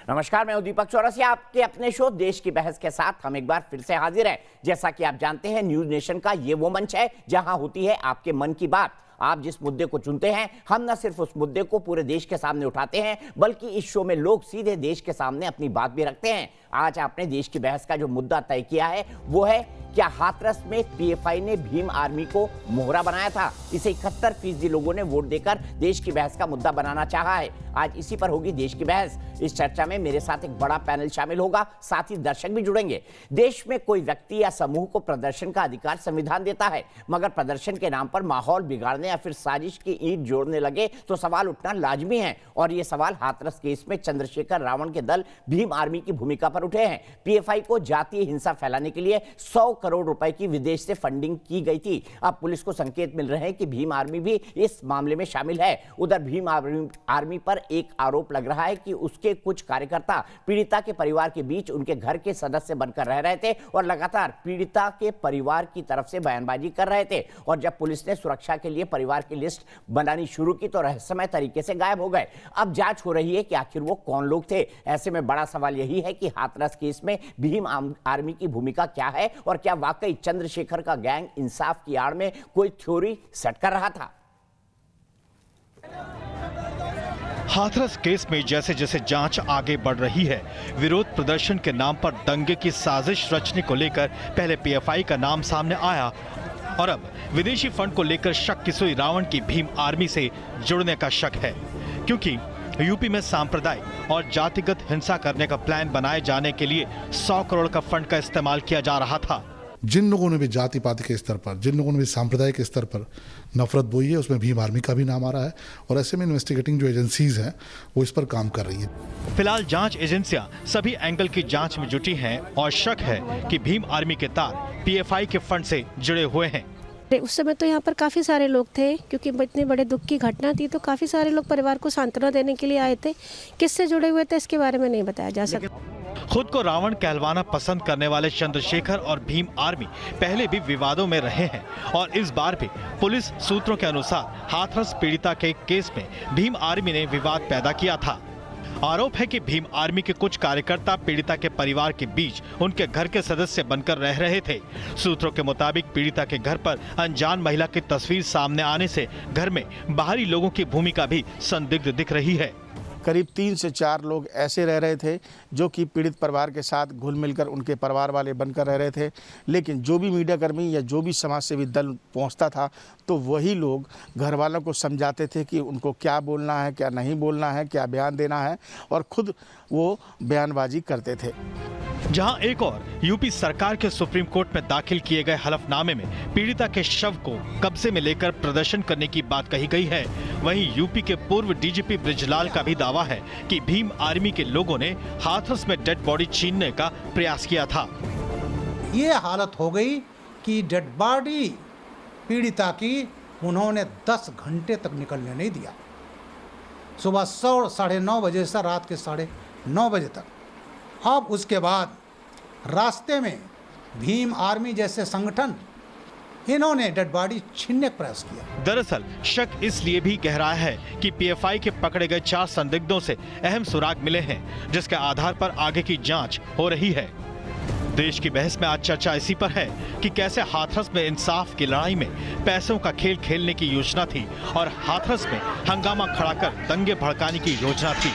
नमस्कार, मैं हूं दीपक चौरसिया। आपके अपने शो देश की बहस के साथ हम एक बार फिर से हाजिर हैं। जैसा कि आप जानते हैं, न्यूज नेशन का ये वो मंच है जहां होती है आपके मन की बात। आप जिस मुद्दे को चुनते हैं, हम न सिर्फ उस मुद्दे को पूरे देश के सामने उठाते हैं, बल्कि इस शो में लोग सीधे देश के सामने अपनी बात भी रखते हैं। आज आपने देश की बहस का जो मुद्दा तय किया है वो है, क्या हाथरस में पीएफआई ने भीम आर्मी को मोहरा बनाया था? इसे 71% लोगों ने वोट देकर देश की बहस का मुद्दा बनाना चाहा है। आज इसी पर होगी देश की बहस। इस चर्चा में मेरे साथ एक बड़ा पैनल शामिल होगा, साथ ही दर्शक भी जुड़ेंगे। देश में कोई व्यक्ति या समूह को प्रदर्शन का अधिकार संविधान देता है, मगर प्रदर्शन के नाम पर माहौल बिगाड़ने या फिर साजिश की ईंट जोड़ने लगे तो सवाल उठना लाजमी है। और ये सवाल हाथरस केस में चंद्रशेखर रावण के दल भीम आर्मी की भूमिका पर उठे हैं। पीएफआई को जातीय हिंसा फैलाने के लिए 100 करोड़ रुपए की विदेश से फंडिंग की गई थी। अब पुलिस को संकेत मिल रहे हैं कि भीम आर्मी भी इस मामले में शामिल है। उधर भीम आर्मी पर एक आरोप लग रहा है कि उसके कुछ कार्यकर्ता पीड़िता के परिवार के बीच उनके घर के सदस्य बनकर रह रहे थे और लगातार पीड़िता के परिवार की तरफ से बयानबाजी कर रहे थे। और जब पुलिस ने सुरक्षा के लिए परिवार की लिस्ट बनानी शुरू की तो रहस्यमय तरीके से गायब हो गए। अब जांच हो रही है कि आखिर वो कौन लोग थे। ऐसे में बड़ा सवाल यही है कि हाथरस केस में भीम आर्मी की भूमिका क्या है और क्या वाकई चंद्रशेखर का गैंग इंसाफ की आड़ में कोई थ्योरी सेट कर रहा था। हाथरस केस में जैसे जैसे जांच आगे बढ़ रही है, विरोध प्रदर्शन के नाम पर दंगे की साजिश रचने को लेकर पहले पीएफआई का नाम सामने आया और अब विदेशी फंड को लेकर शक की सुई रावण की भीम आर्मी से जुड़ने का शक है, क्योंकि यूपी में सांप्रदायिक और जातिगत हिंसा करने का प्लान बनाए जाने के लिए 100 करोड़ का फंड का इस्तेमाल किया जा रहा था। जिन लोगों ने भी जाति पाति के स्तर पर, जिन लोगों ने भी सांप्रदायिक स्तर पर नफरत बोई है, उसमें भीम आर्मी का भी नाम आ रहा है और ऐसे में इन्वेस्टिगेटिंग जो एजेंसीज हैं वो इस पर काम कर रही हैं। फिलहाल जांच एजेंसियां सभी एंगल की जांच में जुटी हैं और शक है कि भीम आर्मी के तार पीएफआई के फंड से जुड़े हुए हैं। उस समय तो यहाँ पर काफ़ी सारे लोग थे, क्योंकि इतने बड़े दुख की घटना थी तो काफ़ी सारे लोग परिवार को सांत्वना देने के लिए आए थे। किससे जुड़े हुए थे इसके बारे में नहीं बताया जा सकता। खुद को रावण कहलवाना पसंद करने वाले चंद्रशेखर और भीम आर्मी पहले भी विवादों में रहे हैं और इस बार भी पुलिस सूत्रों के अनुसार हाथरस पीड़िता के केस में भीम आर्मी ने विवाद पैदा किया था। आरोप है कि भीम आर्मी के कुछ कार्यकर्ता पीड़िता के परिवार के बीच उनके घर के सदस्य बनकर रह रहे थे। सूत्रों के मुताबिक पीड़िता के घर पर अनजान महिला की तस्वीर सामने आने से घर में बाहरी लोगों की भूमिका भी संदिग्ध दिख रही है। करीब 3 से 4 लोग ऐसे रह रहे थे जो कि पीड़ित परिवार के साथ घुल मिलकर उनके परिवार वाले बनकर रह रहे थे। लेकिन जो भी मीडिया कर्मी या जो भी समाज सेवी दल पहुंचता था तो वही लोग घर वालों को समझाते थे कि उनको क्या बोलना है, क्या नहीं बोलना है, क्या बयान देना है, और खुद वो बयानबाजी करते थे। जहां एक और यूपी सरकार के सुप्रीम कोर्ट में दाखिल किए गए हलफनामे में पीड़िता के शव को कब्जे में लेकर प्रदर्शन करने की बात कही गई है, वहीं यूपी के पूर्व डीजीपी बृजलाल का भी दावा है कि भीम आर्मी के लोगों ने हाथरस में डेड बॉडी छीनने का प्रयास किया था। ये हालत हो गई कि डेड बॉडी पीड़िता की उन्होंने 10 घंटे तक निकलने नहीं दिया। सुबह 9:30 बजे से रात के 9:30 बजे तक। अब उसके बाद रास्ते में भीम आर्मी जैसे संगठन इन्होंने डेड बॉडी छीनने का प्रयास किया। दरअसल शक इसलिए भी गहरा है कि पीएफआई के पकड़े गए 4 संदिग्धों से अहम सुराग मिले हैं, जिसके आधार पर आगे की जांच हो रही है। देश की बहस में आज चर्चा इसी पर है कि कैसे हाथरस में इंसाफ की लड़ाई में पैसों का खेल खेलने की योजना थी और हाथरस में हंगामा खड़ा कर दंगे भड़काने की योजना थी।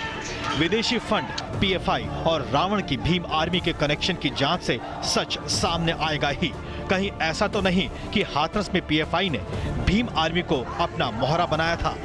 विदेशी फंड, पीएफआई और रावण की भीम आर्मी के कनेक्शन की जांच से सच सामने आएगा ही। कहीं ऐसा तो नहीं कि हाथरस में पीएफआई ने भीम आर्मी को अपना मोहरा बनाया था।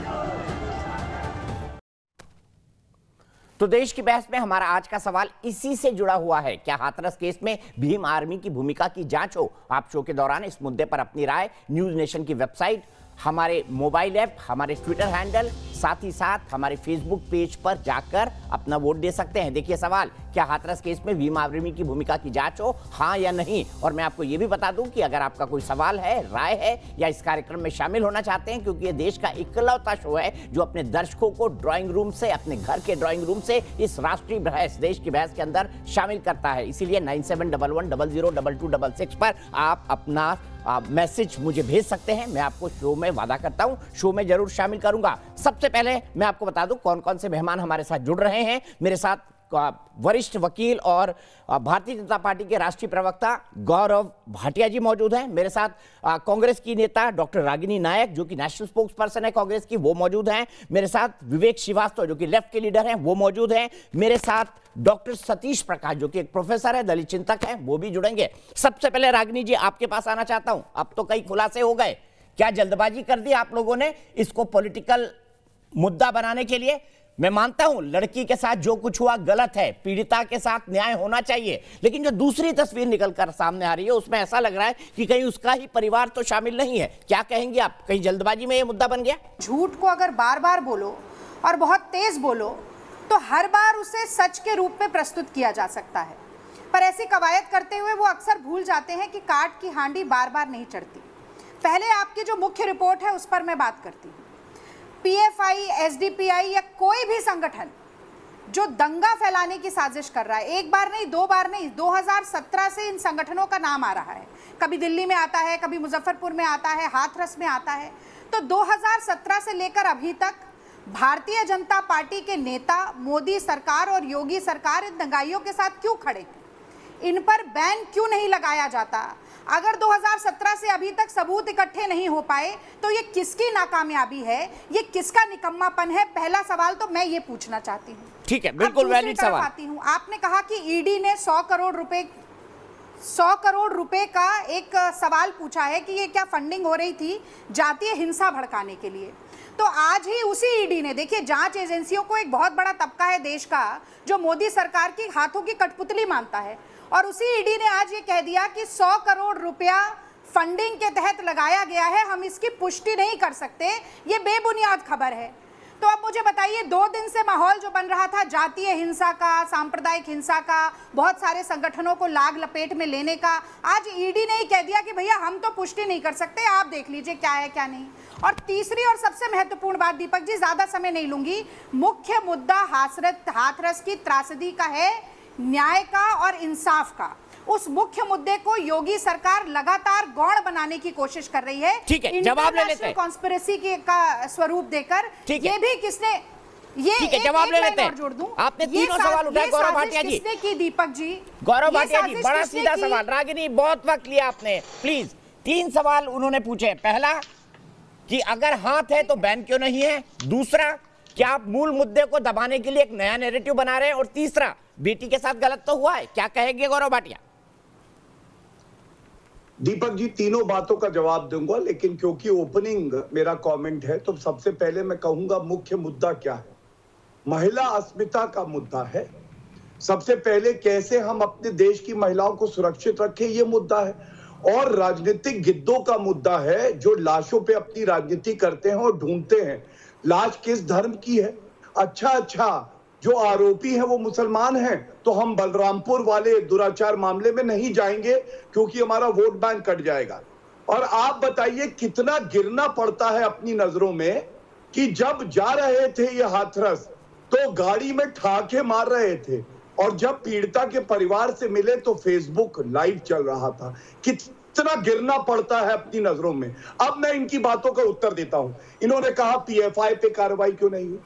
तो देश की बहस में हमारा आज का सवाल इसी से जुड़ा हुआ है, क्या हाथरस केस में भीम आर्मी की भूमिका की जांच हो? आप शो के दौरान इस मुद्दे पर अपनी राय न्यूज नेशन की वेबसाइट, हमारे मोबाइल ऐप, हमारे ट्विटर हैंडल, साथ ही साथ हमारे फेसबुक पेज पर जाकर अपना वोट दे सकते हैं। देखिए सवाल, क्या हाथरस केस में भीम आर्मी की भूमिका की जांच हो, हाँ या नहीं? और मैं आपको ये भी बता दूं कि अगर आपका कोई सवाल है, राय है या इस कार्यक्रम में शामिल होना चाहते हैं, क्योंकि ये देश का इकलौता शो है जो अपने दर्शकों को ड्राइंग रूम से, अपने घर के ड्राइंग रूम से इस राष्ट्रीय बहस, देश की बहस के अंदर शामिल करता है। इसीलिए 9711002266 पर आप अपना मैसेज मुझे भेज सकते हैं। मैं आपको शो में वादा करता हूं, शो में जरूर शामिल करूंगा। सबसे पहले मैं आपको बता दूं कौन कौन से मेहमान हमारे साथ जुड़ रहे हैं। मेरे साथ वरिष्ठ वकील और भारतीय जनता पार्टी के राष्ट्रीय प्रवक्ता गौरव भाटिया जी मौजूद हैं। मेरे साथ कांग्रेस की नेता डॉक्टर रागिनी नायक जो कि नेशनल स्पोक्स पर्सन है कांग्रेस की, वो मौजूद हैं। मेरे साथ विवेक श्रीवास्तव जो कि लेफ्ट के लीडर हैं, वो मौजूद हैं। मेरे साथ डॉक्टर सतीश प्रकाश जो कि एक प्रोफेसर है, दलित चिंतक हैं, वो भी जुड़ेंगे। सबसे पहले रागिनी जी आपके पास आना चाहता हूं। अब तो कई खुलासे हो गए, क्या जल्दबाजी कर दी आप लोगों ने इसको पॉलिटिकल मुद्दा बनाने के लिए? मैं मानता हूं लड़की के साथ जो कुछ हुआ गलत है, पीड़िता के साथ न्याय होना चाहिए, लेकिन जो दूसरी तस्वीर निकलकर सामने आ रही है उसमें ऐसा लग रहा है कि कहीं उसका ही परिवार तो शामिल नहीं है। क्या कहेंगे आप, कहीं जल्दबाजी में यह मुद्दा बन गया? झूठ को अगर बार बार बोलो और बहुत तेज बोलो तो हर बार उसे सच के रूप में प्रस्तुत किया जा सकता है, पर ऐसी कवायद करते हुए वो अक्सर भूल जाते हैं कि काट की हांडी बार बार नहीं चढ़ती। पहले आपकी जो मुख्य रिपोर्ट है उस पर मैं बात करती हूँ। पीएफआई, एसडीपीआई या कोई भी संगठन जो दंगा फैलाने की साजिश कर रहा है, एक बार नहीं, दो बार नहीं, 2017 से इन संगठनों का नाम आ रहा है। कभी दिल्ली में आता है, कभी मुजफ्फरपुर में आता है, हाथरस में आता है। तो 2017 से लेकर अभी तक भारतीय जनता पार्टी के नेता, मोदी सरकार और योगी सरकार इन दंगाइयों के साथ क्यों खड़े थे? इन पर बैन क्यों नहीं लगाया जाता? अगर 2017 से अभी तक सबूत इकट्ठे नहीं हो पाए तो ये किसकी नाकामयाबी है, ये किसका निकम्मापन है? पहला सवाल तो मैं ये पूछना चाहती हूँ। ठीक है, बिल्कुल वैलिड सवाल। आती हूँ, आपने कहा कि ईडी ने 100 करोड़ रुपए का एक सवाल पूछा है कि ये क्या फंडिंग हो रही थी जातीय हिंसा भड़काने के लिए। तो आज ही उसी ईडी ने, देखिए जांच एजेंसियों को एक बहुत बड़ा तबका है देश का जो मोदी सरकार की हाथों की कठपुतली मानता है, और उसी ईडी ने आज ये कह दिया कि 100 करोड़ रुपया फंडिंग के तहत लगाया गया है, हम इसकी पुष्टि नहीं कर सकते, ये बेबुनियाद खबर है। तो अब मुझे बताइए, 2 दिन से माहौल जो बन रहा था जातीय हिंसा का, सांप्रदायिक हिंसा का, बहुत सारे संगठनों को लाग लपेट में लेने का, आज ईडी ने ही कह दिया कि भैया हम तो पुष्टि नहीं कर सकते, आप देख लीजिए क्या है क्या नहीं। और तीसरी और सबसे महत्वपूर्ण बात, दीपक जी ज्यादा समय नहीं लूंगी, मुख्य मुद्दा हाथरस की त्रासदी का है, न्याय का और इंसाफ का। उस मुख्य मुद्दे को योगी सरकार लगातार गौण बनाने की कोशिश कर रही है। ठीक है, जवाब ले लेते हैं। कॉन्स्पिरेसी का स्वरूप देकर ये भी किसने, ये ठीक है, जवाब ले लेते हैं। जोड़ दूं, आपने तीनों सवाल उठाए गौरव भाटिया जी। किसने की दीपक जी? गौरव भाटिया जी, बड़ा सीधा सवाल। रागिनी, बहुत वक्त लिया आपने, प्लीज। 3 सवाल उन्होंने पूछे। पहला कि अगर हाथ है तो बैन क्यों नहीं है? दूसरा, क्या आप मूल मुद्दे को दबाने के लिए एक नया नैरेटिव बना रहे हैं? और तीसरा, बेटी के साथ गलत तो हुआ है, क्या कहेंगे गौरव भाटिया? दीपक जी, तीनों बातों का जवाब दूंगा, लेकिन क्योंकि ओपनिंग मेरा कमेंट है तो सबसे पहले मैं कहूंगा मुख्य मुद्दा क्या है। महिला अस्मिता का मुद्दा है। सबसे पहले कैसे हम अपने देश की महिलाओं को सुरक्षित रखें, ये मुद्दा है। और राजनीतिक गिद्धों का मुद्दा है जो लाशों पे अपनी राजनीति करते हैं और ढूंढते हैं लाश किस धर्म की है। अच्छा, जो आरोपी है वो मुसलमान हैं तो हम बलरामपुर वाले दुराचार मामले में नहीं जाएंगे क्योंकि हमारा वोट बैंक कट जाएगा। और आप बताइए कितना गिरना पड़ता है अपनी नजरों में कि जब जा रहे थे ये हाथरस तो गाड़ी में ठाके मार रहे थे, और जब पीड़िता के परिवार से मिले तो फेसबुक लाइव चल रहा था। कितना गिरना पड़ता है अपनी नजरों में। अब मैं इनकी बातों का उत्तर देता हूं। इन्होंने कहा पीएफआई पे कार्रवाई क्यों नहीं हुई।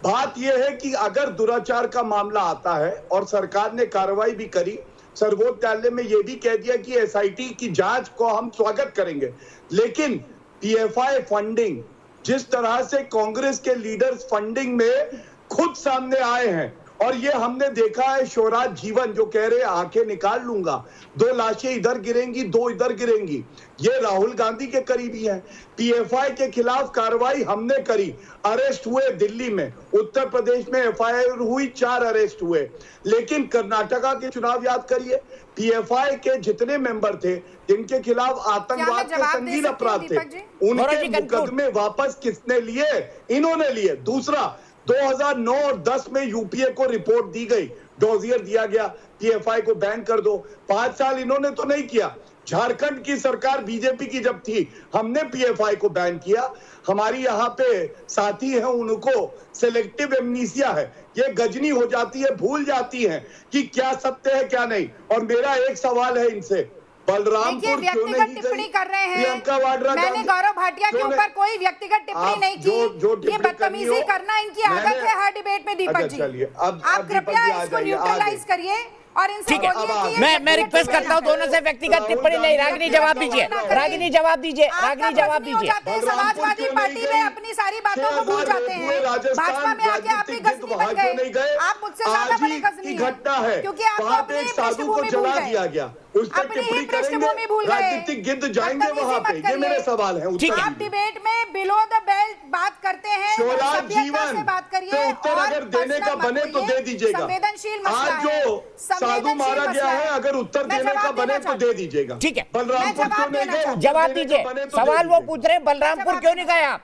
बात यह है कि अगर दुराचार का मामला आता है और सरकार ने कार्रवाई भी करी, सर्वोच्च न्यायालय में यह भी कह दिया कि एसआईटी की जांच को हम स्वागत करेंगे, लेकिन पीएफआई फंडिंग, जिस तरह से कांग्रेस के लीडर्स फंडिंग में खुद सामने आए हैं, और ये हमने देखा है शिवराज जीवन जो कह रहे आंखें निकाल लूंगा, 2 लाशें इधर गिरेंगी 2 इधर गिरेंगी, ये राहुल गांधी के करीबी हैं। पीएफआई के खिलाफ कार्रवाई हमने करी, अरेस्ट हुए दिल्ली में, उत्तर प्रदेश में एफआईआर हुई, 4 अरेस्ट हुए। लेकिन कर्नाटका के चुनाव याद करिए, पीएफआई के जितने मेंबर थे जिनके खिलाफ आतंकवाद के संगीन अपराध थे, उनके मुकदमे वापस किसने लिए? इन्होंने लिए। दूसरा, 2009 और 10 में यूपीए को रिपोर्ट दी गई, डोजियर दिया गया, पीएफआई को बैन कर दो। 5 साल इन्होंने तो नहीं किया। झारखंड की सरकार बीजेपी की जब थी, हमने पीएफआई को बैन किया। हमारी यहाँ पे साथी हैं, उनको सिलेक्टिव एमनीसिया है, ये गजनी हो जाती है, भूल जाती हैं कि क्या सत्य है क्या नहीं। और मेरा एक सवाल है इनसे, बलरामपुर देखिए, क्यों व्यक्तिगत नहीं टिप्पणी गई? कर रहे हैं। प्रियंका वाड्रा मैंने गांधी गौरव भाटिया के क्यों ऊपर नहीं? कोई व्यक्तिगत टिप्पणी आप नहीं जो की। टिप्पणी ये करनी बदतमीजी हो, करना इनकी आदत मैंने- है हर डिबेट में। दीपक अच्छा, जी, चलिए, अब आप दीपक कृपया जी आ इसको जाइए, न्यूट्रलाइज आ करिए और इनसे ठीक है, बोलिए कि ये मैं व्यक्तिगत रिक्वेस्ट करता हूं दोनों से व्यक्तिगत टिप्पणी नहीं। रागिनी जवाब दीजिए, रागिनी जवाब दीजिए, रागिनी जवाब दीजिए। समाजवादी पार्टी में अपनी सारी बातों को भूल जाते हैं। भाजपा में आके आप भी गजनी बन गए। आप मुझसे ज्यादा बड़े गजनी हैं, घटना है क्योंकि आप वहाँ पे अपनी एक साधु को पृष्ठभूमि जला भूल दिया गए। गया, उस पर अपनी ही टिप्पणी पृष्ठभूमि करेंगे, भूल गए। राजनीतिक गिद्ध जाएंगे बदतमीजी वहाँ पे। मत ये करिए। मेरे सवाल है, ठीक उत्तर है। आप डिबेट में बिलो द बेल्ट बात करते हैं, शिवराज सभ्यता जीवन से बात करिए पे उत्तर और अगर देने का पर्सनल मत बने तो होइए। दे दीजिएगा। संवेदनशील मसला आज है, जो साधु संवेदनशील मारा गया मसला है, अगर उत्तर मैं देने का जवाब बने देना तो चाहती दे हूँ। दीजिएगा। ठीक है, बलरामपुर मैं क्यों जवाब नहीं देना गए? चाहती जवाब देने का दीजिए। बने तो दे सवाल वो दीजिएगा। पूछ रहे हैं, बलरामपुर क्यों नहीं गए आप?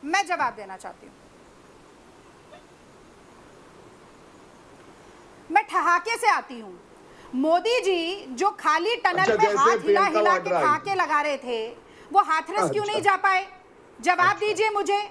मैं जवाब देना चाहती हूँ। मैं ठहाके से आती हूँ। मोदी जी जो खाली टनल अच्छा, में जैसे हाथ हिला प्रियंका हिला के वाड्रा आई ठहाके लगा रहे थे, वो हाथरस क्यों नहीं अच्छा। जा पाए? जवाब दीजिए मुझे।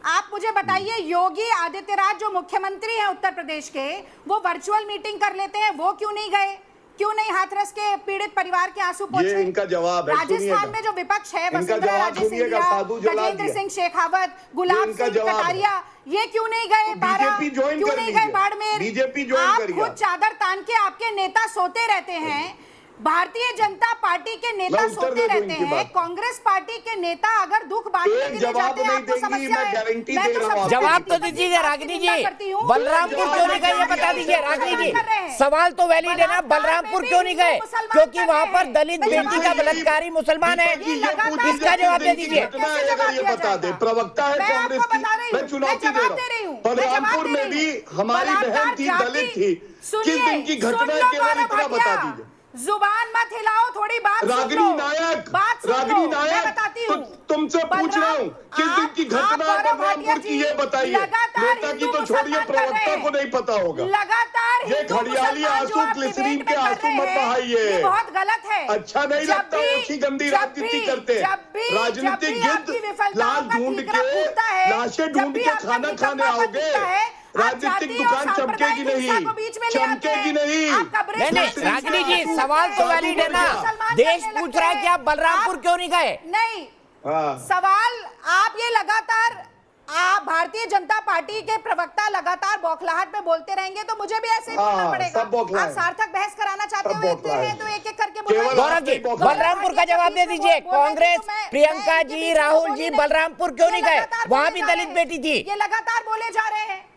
आप मुझे बताइए, योगी आदित्यनाथ जो मुख्यमंत्री हैं उत्तर प्रदेश के, वो वर्चुअल मीटिंग कर लेते हैं, वो क्यों नहीं गए? क्यों नहीं हाथरस के पीड़ित परिवार के आंसू पोंछे? ये इनका जवाब है, राजस्थान सुनिएगा। में जो विपक्ष है, इनका वसुंधरा जवाब राजे सुनिएगा, सिंधिया, साधु जला गजेंद्र दिया। सिंह शेखावत, गुलाब इनका सिंह जवाब है। कटारिया, ये क्यों नहीं गए बारह? बीजेपी ज्वाइन क्यों कर नहीं लीजिए। गए बाड़मेर? बीजेपी ज्वाइन आप करिए। खुद चादर तान के आपके नेता सोते रहते हैं। भारतीय जनता पार्टी के नेता मैं उत्तर सोते दे दूं रहते इनकी हैं। बात। कांग्रेस पार्टी के नेता अगर दुख बांटने एक के लिए जवाब जाते हैं, नहीं आपको देंगी, समस्या मैं है। गारंटी मैं दे तो रहा हूं सबसे आपको। जवाब तो पहले दीजिए बात की रागिनी निंदा जी। करती हूँ। बलरामपुर क्यों नहीं गए ये बता दीजिए रागिनी जी। सवाल तो वैलिड है ना, बलरामपुर क्यों नहीं गए? क्योंकि वहां पर दलित बेटी का बलात्कारी मुसलमान है। इसका जवाब दे दीजिए। ये बता दे, प्रवक्ता है कांग्रेस की, मैं चुनौती दे रहा हूँ। बलरामपुर में भी हमारी बहन थी, दलित थी, किस दिन की घटना है केवल इतना बता दीजिए। जुबान मत हिलाओ, थोड़ी बात सुन लो। रागिनी नायक, बात सुन रागिनी लो, मैं नायक, बताती हूँ। तुमसे पूछ रहा हूँ, किस दिन की घटना है बलरामपुर की, ये बताइए। नेता की तो छोड़िए, प्रवक्ता को नहीं पता होगा। लगातार ये हिंदू खड़ियाली मुसलमान जो आंसू, आप ग्लिसरीन डिबेट के में कर आंसू रहे मत हैं, बहाइए। ये बहुत गलत है। अच्छा नहीं जब लगता, भी- ओछी गंदी जब राजनीति भी- करते हैं। जब भी राजनीतिक आपकी गिद्ध विफलताओं लाश का ढूंढ ठीकरा के, फूटता है, लाशें जब ढूंढ भी के आपका खाना खाने निकम्मापन आओगे। दिखता है, आप राजनीतिक जाति और दुकान चमकेगी सांप्रदायिक हिंसा नहीं, को बीच में ले आते चमकेगी हैं। नहीं। आप कब्रिस्तान नहीं से रागिनी जी, निकलते सवाल तो हैं। वैलिड है ना। मुसलमान देश करने पूछ लगते रहा है हैं। कि आप बलरामपुर आप- क्यों नहीं गए? नहीं, हाँ। सवाल आप ये लगातार, आप भारतीय जनता पार्टी के प्रवक्ता लगातार बौखलाहट में बोलते रहेंगे तो मुझे भी ऐसे ही बोलना हाँ, पड़ेगा। सब बौखलाए। आप सार्थक बहस कराना चाहते सब हो, इतने बौखलाए। हैं तो एक एक करके केवल बोलिए। गौरव जी, बलरामपुर का जवाब दे दीजिए। कांग्रेस, प्रियंका जी, राहुल जी, बलरामपुर क्यों नहीं गए? वहां भी दलित बेटी थी। ये लगातार बोले जा रहे हैं।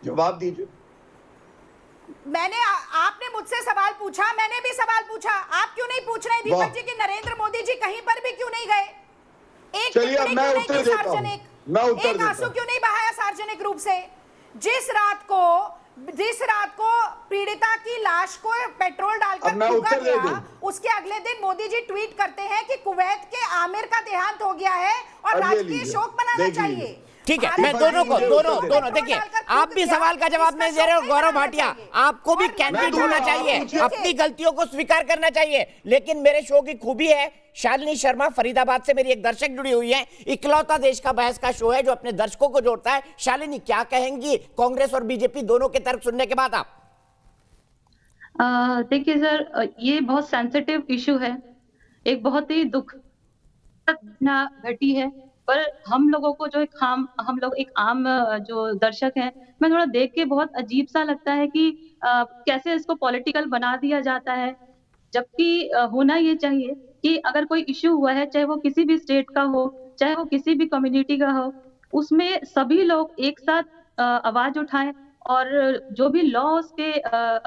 जवाब दीजिए। आपने मुझसे सवाल पूछा, मैंने भी सवाल पूछा, आप क्यों नहीं पूछ रहे दीपक जी कि नरेंद्र मोदी जी कहीं पर भी क्यों नहीं गए? एक चलिए, टिप्पणी अब मैं क्यों नहीं उत्तर की देता हूं। सार्वजनिक? मैं उत्तर एक देता आंसू हूं। क्यों नहीं बहाया सार्वजनिक रूप से? जिस रात को पीड़िता की लाश को पेट्रोल डालकर अब मैं फूंका उत्तर दे गया, दूं। उसके अगले दिन मोदी जी ट्वीट करते हैं कि कुवैत के आमिर का देहांत हो गया है और अब ये राजकीय लीजिए, शोक मनाना देख चाहिए। लीजिए। ठीक है, भारत मैं में दोनों को, मुझे दोनों उत्तर दोनों पेट्रोल देखिए, डालकर आप फूंक भी दिया, सवाल का जवाब इसका नहीं दे रहे हो शोक गौरव मनाना भाटिया। चाहिए। आपको भी और कैंडिडेट मैं होना दूंगा, चाहिए, पूछिए। अपनी गलतियों को स्वीकार करना चाहिए। लेकिन मेरे शो की खूबी है, शालिनी शर्मा फरीदाबाद से मेरी एक दर्शक जुड़ी हुई है। इकलौता देश का बहस का शो है जो अपने दर्शकों को जोड़ता है। शालिनी, क्या कहेंगी कांग्रेस और बीजेपी दोनों के तर्क सुनने के बाद आप? देखिए सर, ये बहुत सेंसिटिव इशू है, एक बहुत ही दुखद घटना घटी है, पर हम लोगों को जो हम लोग एक आम जो दर्शक हैं, मैं थोड़ा देख के बहुत अजीब सा लगता है कि कैसे इसको पॉलिटिकल बना दिया जाता है, जबकि होना ये चाहिए कि अगर कोई इशू हुआ है, चाहे वो किसी भी स्टेट का हो, चाहे वो किसी भी कम्युनिटी का हो, उसमें सभी लोग एक साथ आवाज उठाएं और जो भी लॉ उसके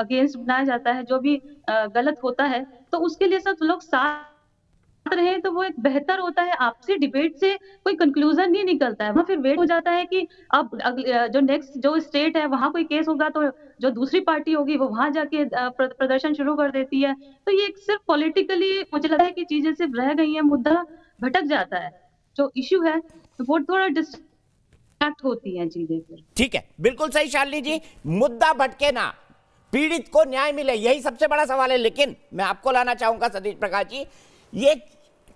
अगेंस्ट बनाया जाता है, जो भी गलत होता है, तो उसके लिए सब लोग साथ रहे तो वो एक बेहतर होता है। आपसी डिबेट से कोई कंक्लूजन नहीं निकलता है, वहाँ फिर वेट हो जाता है कि अब जो नेक्स्ट जो स्टेट है वहाँ कोई केस होगा तो जो दूसरी पार्टी होगी वो वहां जाके प्रदर्शन शुरू कर देती है। तो ये सिर्फ पॉलिटिकली मुझे लगता है कि चीजें सिर्फ रह गई है, मुद्दा भटक जाता है। जो इश्यू है वो थोड़ा डिस्ट्रैक्ट होती है चीजें फिर। ठीक है, बिल्कुल सही शालिनी जी, मुद्दा भटके ना, पीड़ित को न्याय मिले, यही सबसे बड़ा सवाल है। लेकिन मैं आपको लाना चाहूंगा सतीश प्रकाश जी, ये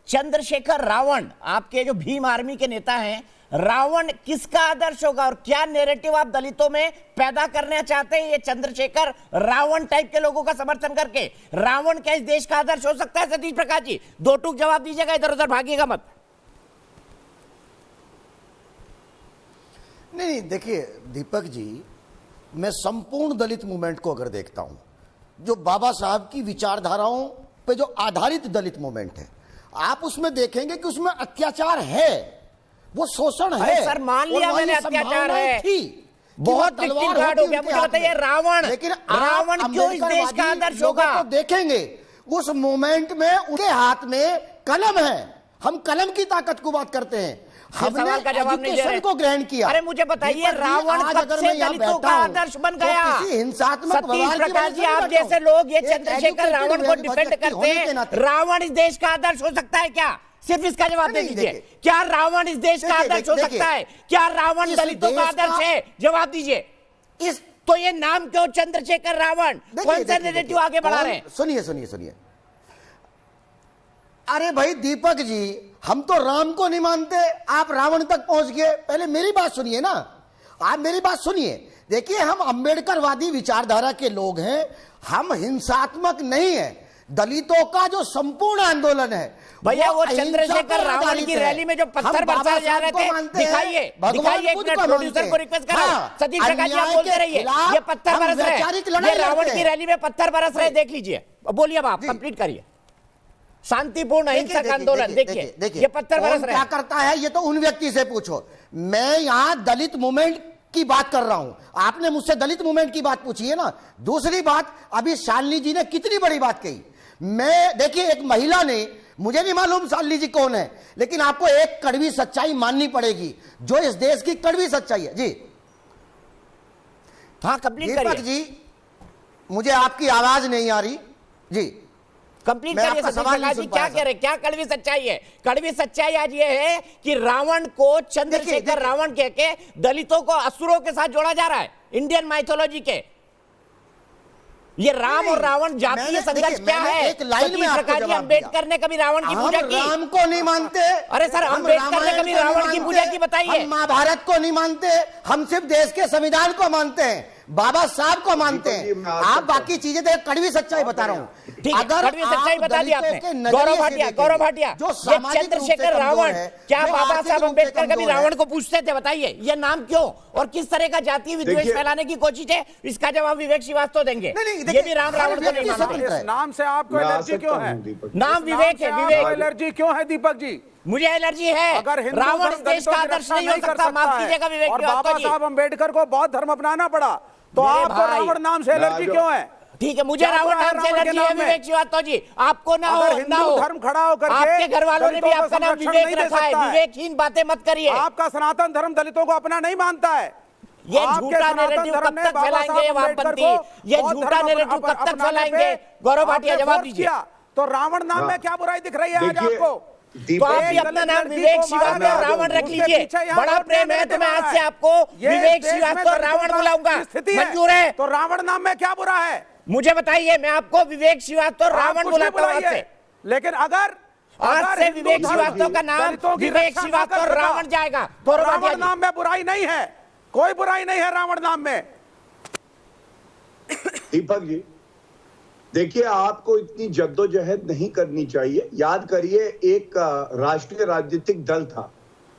चंद्रशेखर रावण, आपके जो भीम आर्मी के नेता हैं, रावण किसका आदर्श होगा और क्या नैरेटिव आप दलितों में पैदा करना चाहते हैं? ये चंद्रशेखर रावण टाइप के लोगों का समर्थन करके रावण क्या इस देश का आदर्श हो सकता है? सतीश प्रकाश जी, दो टूक जवाब दीजिएगा, इधर उधर भागिएगा मत। नहीं, देखिए दीपक जी, मैं संपूर्ण दलित मूवमेंट को अगर देखता हूं, जो बाबा साहब की विचारधाराओं पे जो आधारित दलित मूवमेंट है, आप उसमें देखेंगे कि उसमें अत्याचार है, वो शोषण है। सर मान लिया मैंने अत्याचार है, थी, बहुत विक्टिम गार्ड हो गया। मुझे बताइए रावण, लेकिन रावण क्यों इस देश का आदर्श होगा? तो देखेंगे उस मूवमेंट में उनके हाथ में कलम है। हम कलम की ताकत को बात करते हैं। हमने सवाल का जवाब नहीं दे रहे को ग्रहण किया। अरे मुझे बताइए रावण कब से दलितों का आदर्श बन गया? हिंसात्मक सतीश प्रकाश जी, आप जैसे लोग ये चंद्रशेखर रावण को डिफेंड करते हैं, रावण इस देश का आदर्श हो सकता है क्या? सिर्फ इसका जवाब दे दीजिए। क्या रावण इस देश का आदर्श हो सकता है? क्या रावण दलितों का आदर्श है? जवाब दीजिए। इस तो ये नाम क्यों चंद्रशेखर रावण? कौन सा नैरेटिव आगे बढ़ा रहे हैं? सुनिए। अरे भाई दीपक जी, हम तो राम को नहीं मानते, आप रावण तक पहुंच गए। पहले मेरी बात सुनिए ना, आप मेरी बात सुनिए। देखिए, हम अंबेडकरवादी विचारधारा के लोग हैं, हम हिंसात्मक नहीं है। दलितों का जो संपूर्ण आंदोलन है भैया, वो चंद्रशेखर रावण की रैली में जो पत्थर बरसाए जा रहे थे, दिखाइए एक मिनट, प्रोड्यूसर को रिक्वेस्ट करो। सतीश प्रकाश जी, आप बोलते रहिए। ये पत्थर बरस रहे, ये रावण की रैली में पत्थर बरस रहे, देख लीजिए। बोलिए, आप कंप्लीट करिए। शांतिपूर्ण अहिंसक आंदोलन, देखिए ये पत्थर बरस रहे। क्या करता है ये तो उन व्यक्ति से पूछो। मैं यहां दलित मूवमेंट की बात कर रहा हूं, आपने मुझसे दलित मूवमेंट की बात पूछी है ना। दूसरी बात, अभी शालिनी जी ने कितनी बड़ी बात कही। मैं देखिए, एक महिला ने, मुझे नहीं मालूम शालिनी जी कौन है, लेकिन आपको एक कड़वी सच्चाई माननी पड़ेगी, जो इस देश की कड़वी सच्चाई है। जी हाँ, कंप्लीट करिए। दीपक जी, मुझे आपकी आवाज नहीं आ रही। जी कंप्लीट करिए। सतीश प्रकाश जी क्या कह रहे हैं? क्या कड़वी सच्चाई है? कड़वी सच्चाई आज ये है कि रावण को चंद्रशेखर रावण कह के दलितों को असुरों के साथ जोड़ा जा रहा है, इंडियन माइथोलॉजी के। ये राम और रावण जातीय संघर्ष क्या है? एक लाइन में प्रकाश जी, अम्बेडकर ने कभी रावण की पूजा की? राम को नहीं मानते। अरे सर, अम्बेडकर ने कभी रावण की पूजा की? बताइए। हम महाभारत को नहीं मानते, हम सिर्फ देश के संविधान को मानते हैं, बाबा साहब को मानते हैं। आप बाकी चीजें तो कड़वी सच्चाई बता रहा हूँ। अगर कड़वी सच्चाई बता दी आपने। गौरव भाटिया, जो चंद्रशेखर रावण, क्या बाबा साहब अम्बेडकर कभी रावण को पूछते थे? बताइए, ये नाम क्यों और किस तरह का जातीय विद्वेष फैलाने की कोशिश है? इसका जवाब विवेक श्रीवास्तव देंगे। ये भी राम रावण को नहीं मानते। नाम से आपको एलर्जी क्यों है? नाम विवेक है। विवेक, एलर्जी क्यों है दीपक जी? मुझे एलर्जी है। अगर रावण इस देश का आदर्श नहीं हो सकता। माफ कीजिएगा विवेक और बाबा साहब अम्बेडकर को बौद्ध धर्म अपनाना पड़ा, तो आपको रावण नाम से एलर्जी क्यों है? ठीक है, मुझे रावण नाम से एलर्जी है विवेक श्रीवास्तव जी। आपको ना हो ना हो, धर्म खड़ा होकर आपके घर वालों ने भी आपका नाम विवेक रखा है। विवेकहीन बातें मत करिए। आपका सनातन धर्म दलितों को अपना नहीं मानता है। ये झूठा नैरेटिव कब तक फैलाएंगे वामपंथी? ये झूठा नैरेटिव कब तक फैलाएंगे? गौरव भाटिया, जवाब दीजिए। तो रावण नाम में क्या बुराई दिख रही है आज आपको? तो आप भी अपना नाम विवेक श्रीवास्तव रावण रख लीजिए। बड़ा प्रेम है तो मैं आज से आपको विवेक श्रीवास्तव रावण बुलाऊंगा। मंजूर है? तो रावण नाम में क्या बुरा है? मुझे बताइए, मैं आपको विवेक श्रीवास्तव रावण बुलाता हूं आज से। लेकिन अगर आज से विवेक श्रीवास्तव का नाम विवेक श्रीवास्तव रावण जाएगा। रावण नाम में बुराई नहीं है, कोई बुराई नहीं है रावण नाम में। दीपक जी, देखिए, आपको इतनी जद्दोजहद नहीं करनी चाहिए। याद करिए, एक राष्ट्रीय राजनीतिक दल था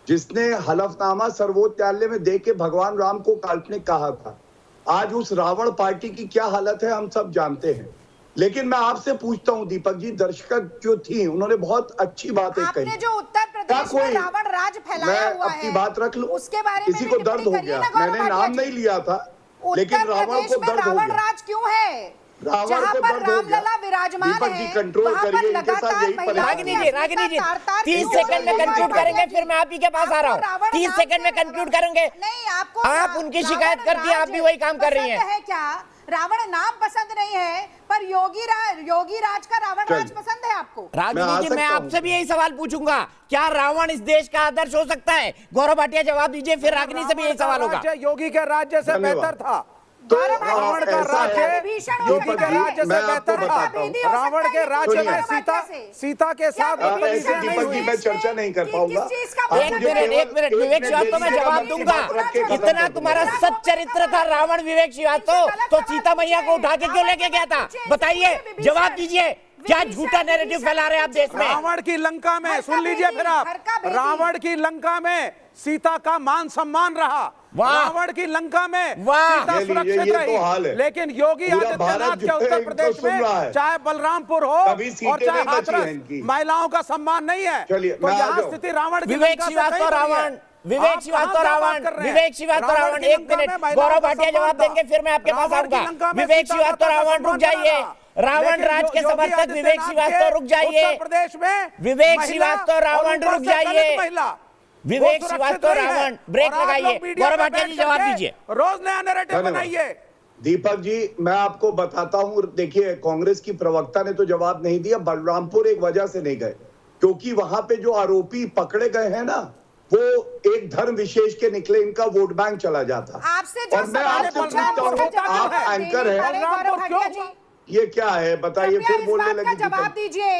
जिसने हलफनामा सर्वोच्च न्यायालय में देके भगवान राम को काल्पनिक कहा था। आज उस रावण पार्टी की क्या हालत है हम सब जानते हैं। लेकिन मैं आपसे पूछता हूं दीपक जी, दर्शक जो थी उन्होंने बहुत अच्छी बातें कही। आपने जो उत्तर प्रदेश में रावण राज फैलाया हुआ है, अपनी बात रख लूं, उसके बारे में किसी को दर्द हो गया। मैंने नाम नहीं लिया था, लेकिन रावण को दर्द हो रावण गया। राज क्यों है? रावण जहां को पर दर्द हो गया। रामलला विराजमान दीपक जी है, कंट्रोल वहां पर करिए, इनके साथ लगातार यही रागिनी जी, रागिनी जी, 30 क्यों सेकंड में हो रही है? कंक्लूड करेंगे, फिर मैं आप ही के पास आ रहा हूँ। 30 सेकंड में कंक्लूड करेंगे। नहीं, आपको आप उनकी शिकायत कर दी, आप भी वही काम कर रही हैं। है क्या रावण नाम पसंद नहीं है, पर योगी राज का रावण राज पसंद है आपको? रागिनी जी, मैं आपसे भी यही सवाल पूछूंगा, क्या रावण इस देश का आदर्श हो सकता है? गौरव भाटिया जवाब दीजिए, फिर रागिनी से भी यही सवाल होगा। योगी के राज्य से बेहतर था। रावण का राज्य योगी के राज्य से बेहतर था। रावण के राज्य में सीता के साथ ऐसे दीपक जी मैं चर्चा नहीं कर पाऊंगा। एक मिनट विवेक श्रीवास्तव मैं जवाब दूंगा। इतना तुम्हारा सच्चरित्र था रावण विवेक श्रीवास्तव, तो सीता मैया को उठा के क्यों लेके गया था? बताइए, जवाब दीजिए। क्या झूठा नैरेटिव फैला रहे आप देश में? रावण की लंका में, सुन लीजिए फिर आप, रावण की लंका में सीता का मान सम्मान रहा। रावण की लंका में सीता सुरक्षित रही। लेकिन योगी आदित्यनाथ के उत्तर प्रदेश में चाहे बलरामपुर हो और चाहे हाथरस, महिलाओं का सम्मान नहीं है। तो यहाँ स्थिति रावण की विवेक श्रीवास्तव रावण विवेक श्रीवास्तव रावण एक मिनट, गौरव भाटिया जवाब देंगे, फिर मैं आपके पास आऊंगा। विवेक श्रीवास्तव रावण रुक जाइए। रावण राज के समर्थक विवेक श्रीवास्तव रुक जाइए। प्रदेश में विवेक श्रीवास्तव रावण रुक जाइए। विवेक श्रीवास्तव रावण ब्रेक लगाइए। गौरव भाटिया जी जवाब दीजिए। रोज नया नैरेटिव बनाइए। दीपक जी मैं आपको बताता हूं, देखिए कांग्रेस की प्रवक्ता ने तो जवाब नहीं दिया। बलरामपुर एक वजह से नहीं गए क्योंकि वहां पे जो आरोपी पकड़े गए हैं ना, वो एक धर्म विशेष के निकले, इनका वोट बैंक चला जाता। और मैं आपसे पूछता हूं, आप एंकर हैं, ये क्या है बताइए? फिर बोलने लगे। जवाब दीजिए।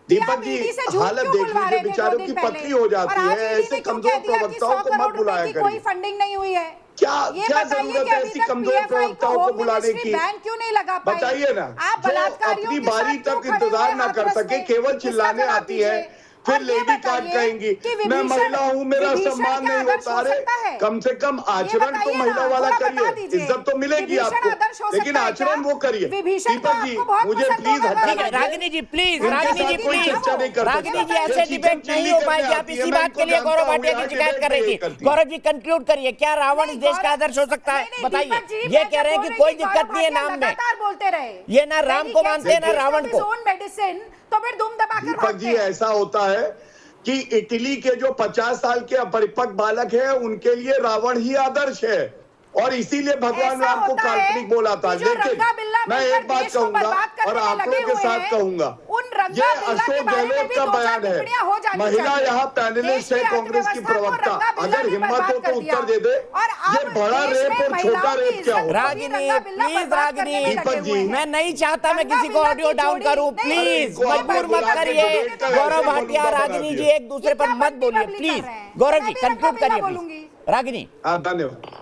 दीपक जी हालत देख लीजिए, बेचारों की पतली हो जाती है। ऐसे कमजोर प्रवक्ताओं को मत बुलाया करिए। कोई फंडिंग नहीं हुई है। क्या जरूरत है ऐसी कमजोर प्रवक्ताओं को बुलाने की? बैंक क्यों नहीं लगा पाई? बताइए ना। आप जो अपनी बारी तक इंतजार ना कर सके, केवल चिल्लाने आती है, फिर लेडी कार्ड कहेंगी मैं महिला हूँ, मेरा सम्मान नहीं होता। अरे कम से कम आचरण तो महिला वाला करिए, इज्जत तो मिलेगी आपको, लेकिन आचरण वो करिए। दीपक जी मुझे प्लीज हटाइए। रागिनी जी प्लीज, रागिनी जी प्लीज, रागिनी जी ऐसे डिबेट नहीं हो पाएगी। आप इसी बात के लिए गौरव भाटिया की शिकायत कर रही थी। गौरव जी कंक्लूड करिए, क्या रावण इस देश का आदर्श हो सकता है? बताइए। ये कह रहे हैं कि कोई दिक्कत नहीं है नाम में, बोलते रहे ये ना राम को मानते हैं ना रावण को। मेडिसिन तो फिर दुम दबाकर दीपक जी ऐसा होता है कि इटली के जो 50 साल के अपरिपक्व बालक हैं उनके लिए रावण ही आदर्श है, और इसीलिए भगवान राम को काल्पनिक बोला था। लेकिन मैं एक बात कहूंगा और आंकड़ों के साथ कहूंगा, ये अशोक गहलोत का बयान है। महिला यहाँ पैनलिस्ट है कांग्रेस की प्रवक्ता, अगर हिम्मत हो तो उत्तर दे दे, ये बड़ा रेप और छोटा रेप क्या होता है? रागिनी प्लीज, रागिनी दीपक जी मैं नहीं चाहता मैं किसी को ऑडियो डाउन करूं, प्लीज मजबूर मत करिए। गौरव भाटिया, रागिनी जी एक दूसरे पर मत बोलिए प्लीज। गौरव जी कंक्लूड करिए प्लीज। रागिनी हाँ धन्यवाद।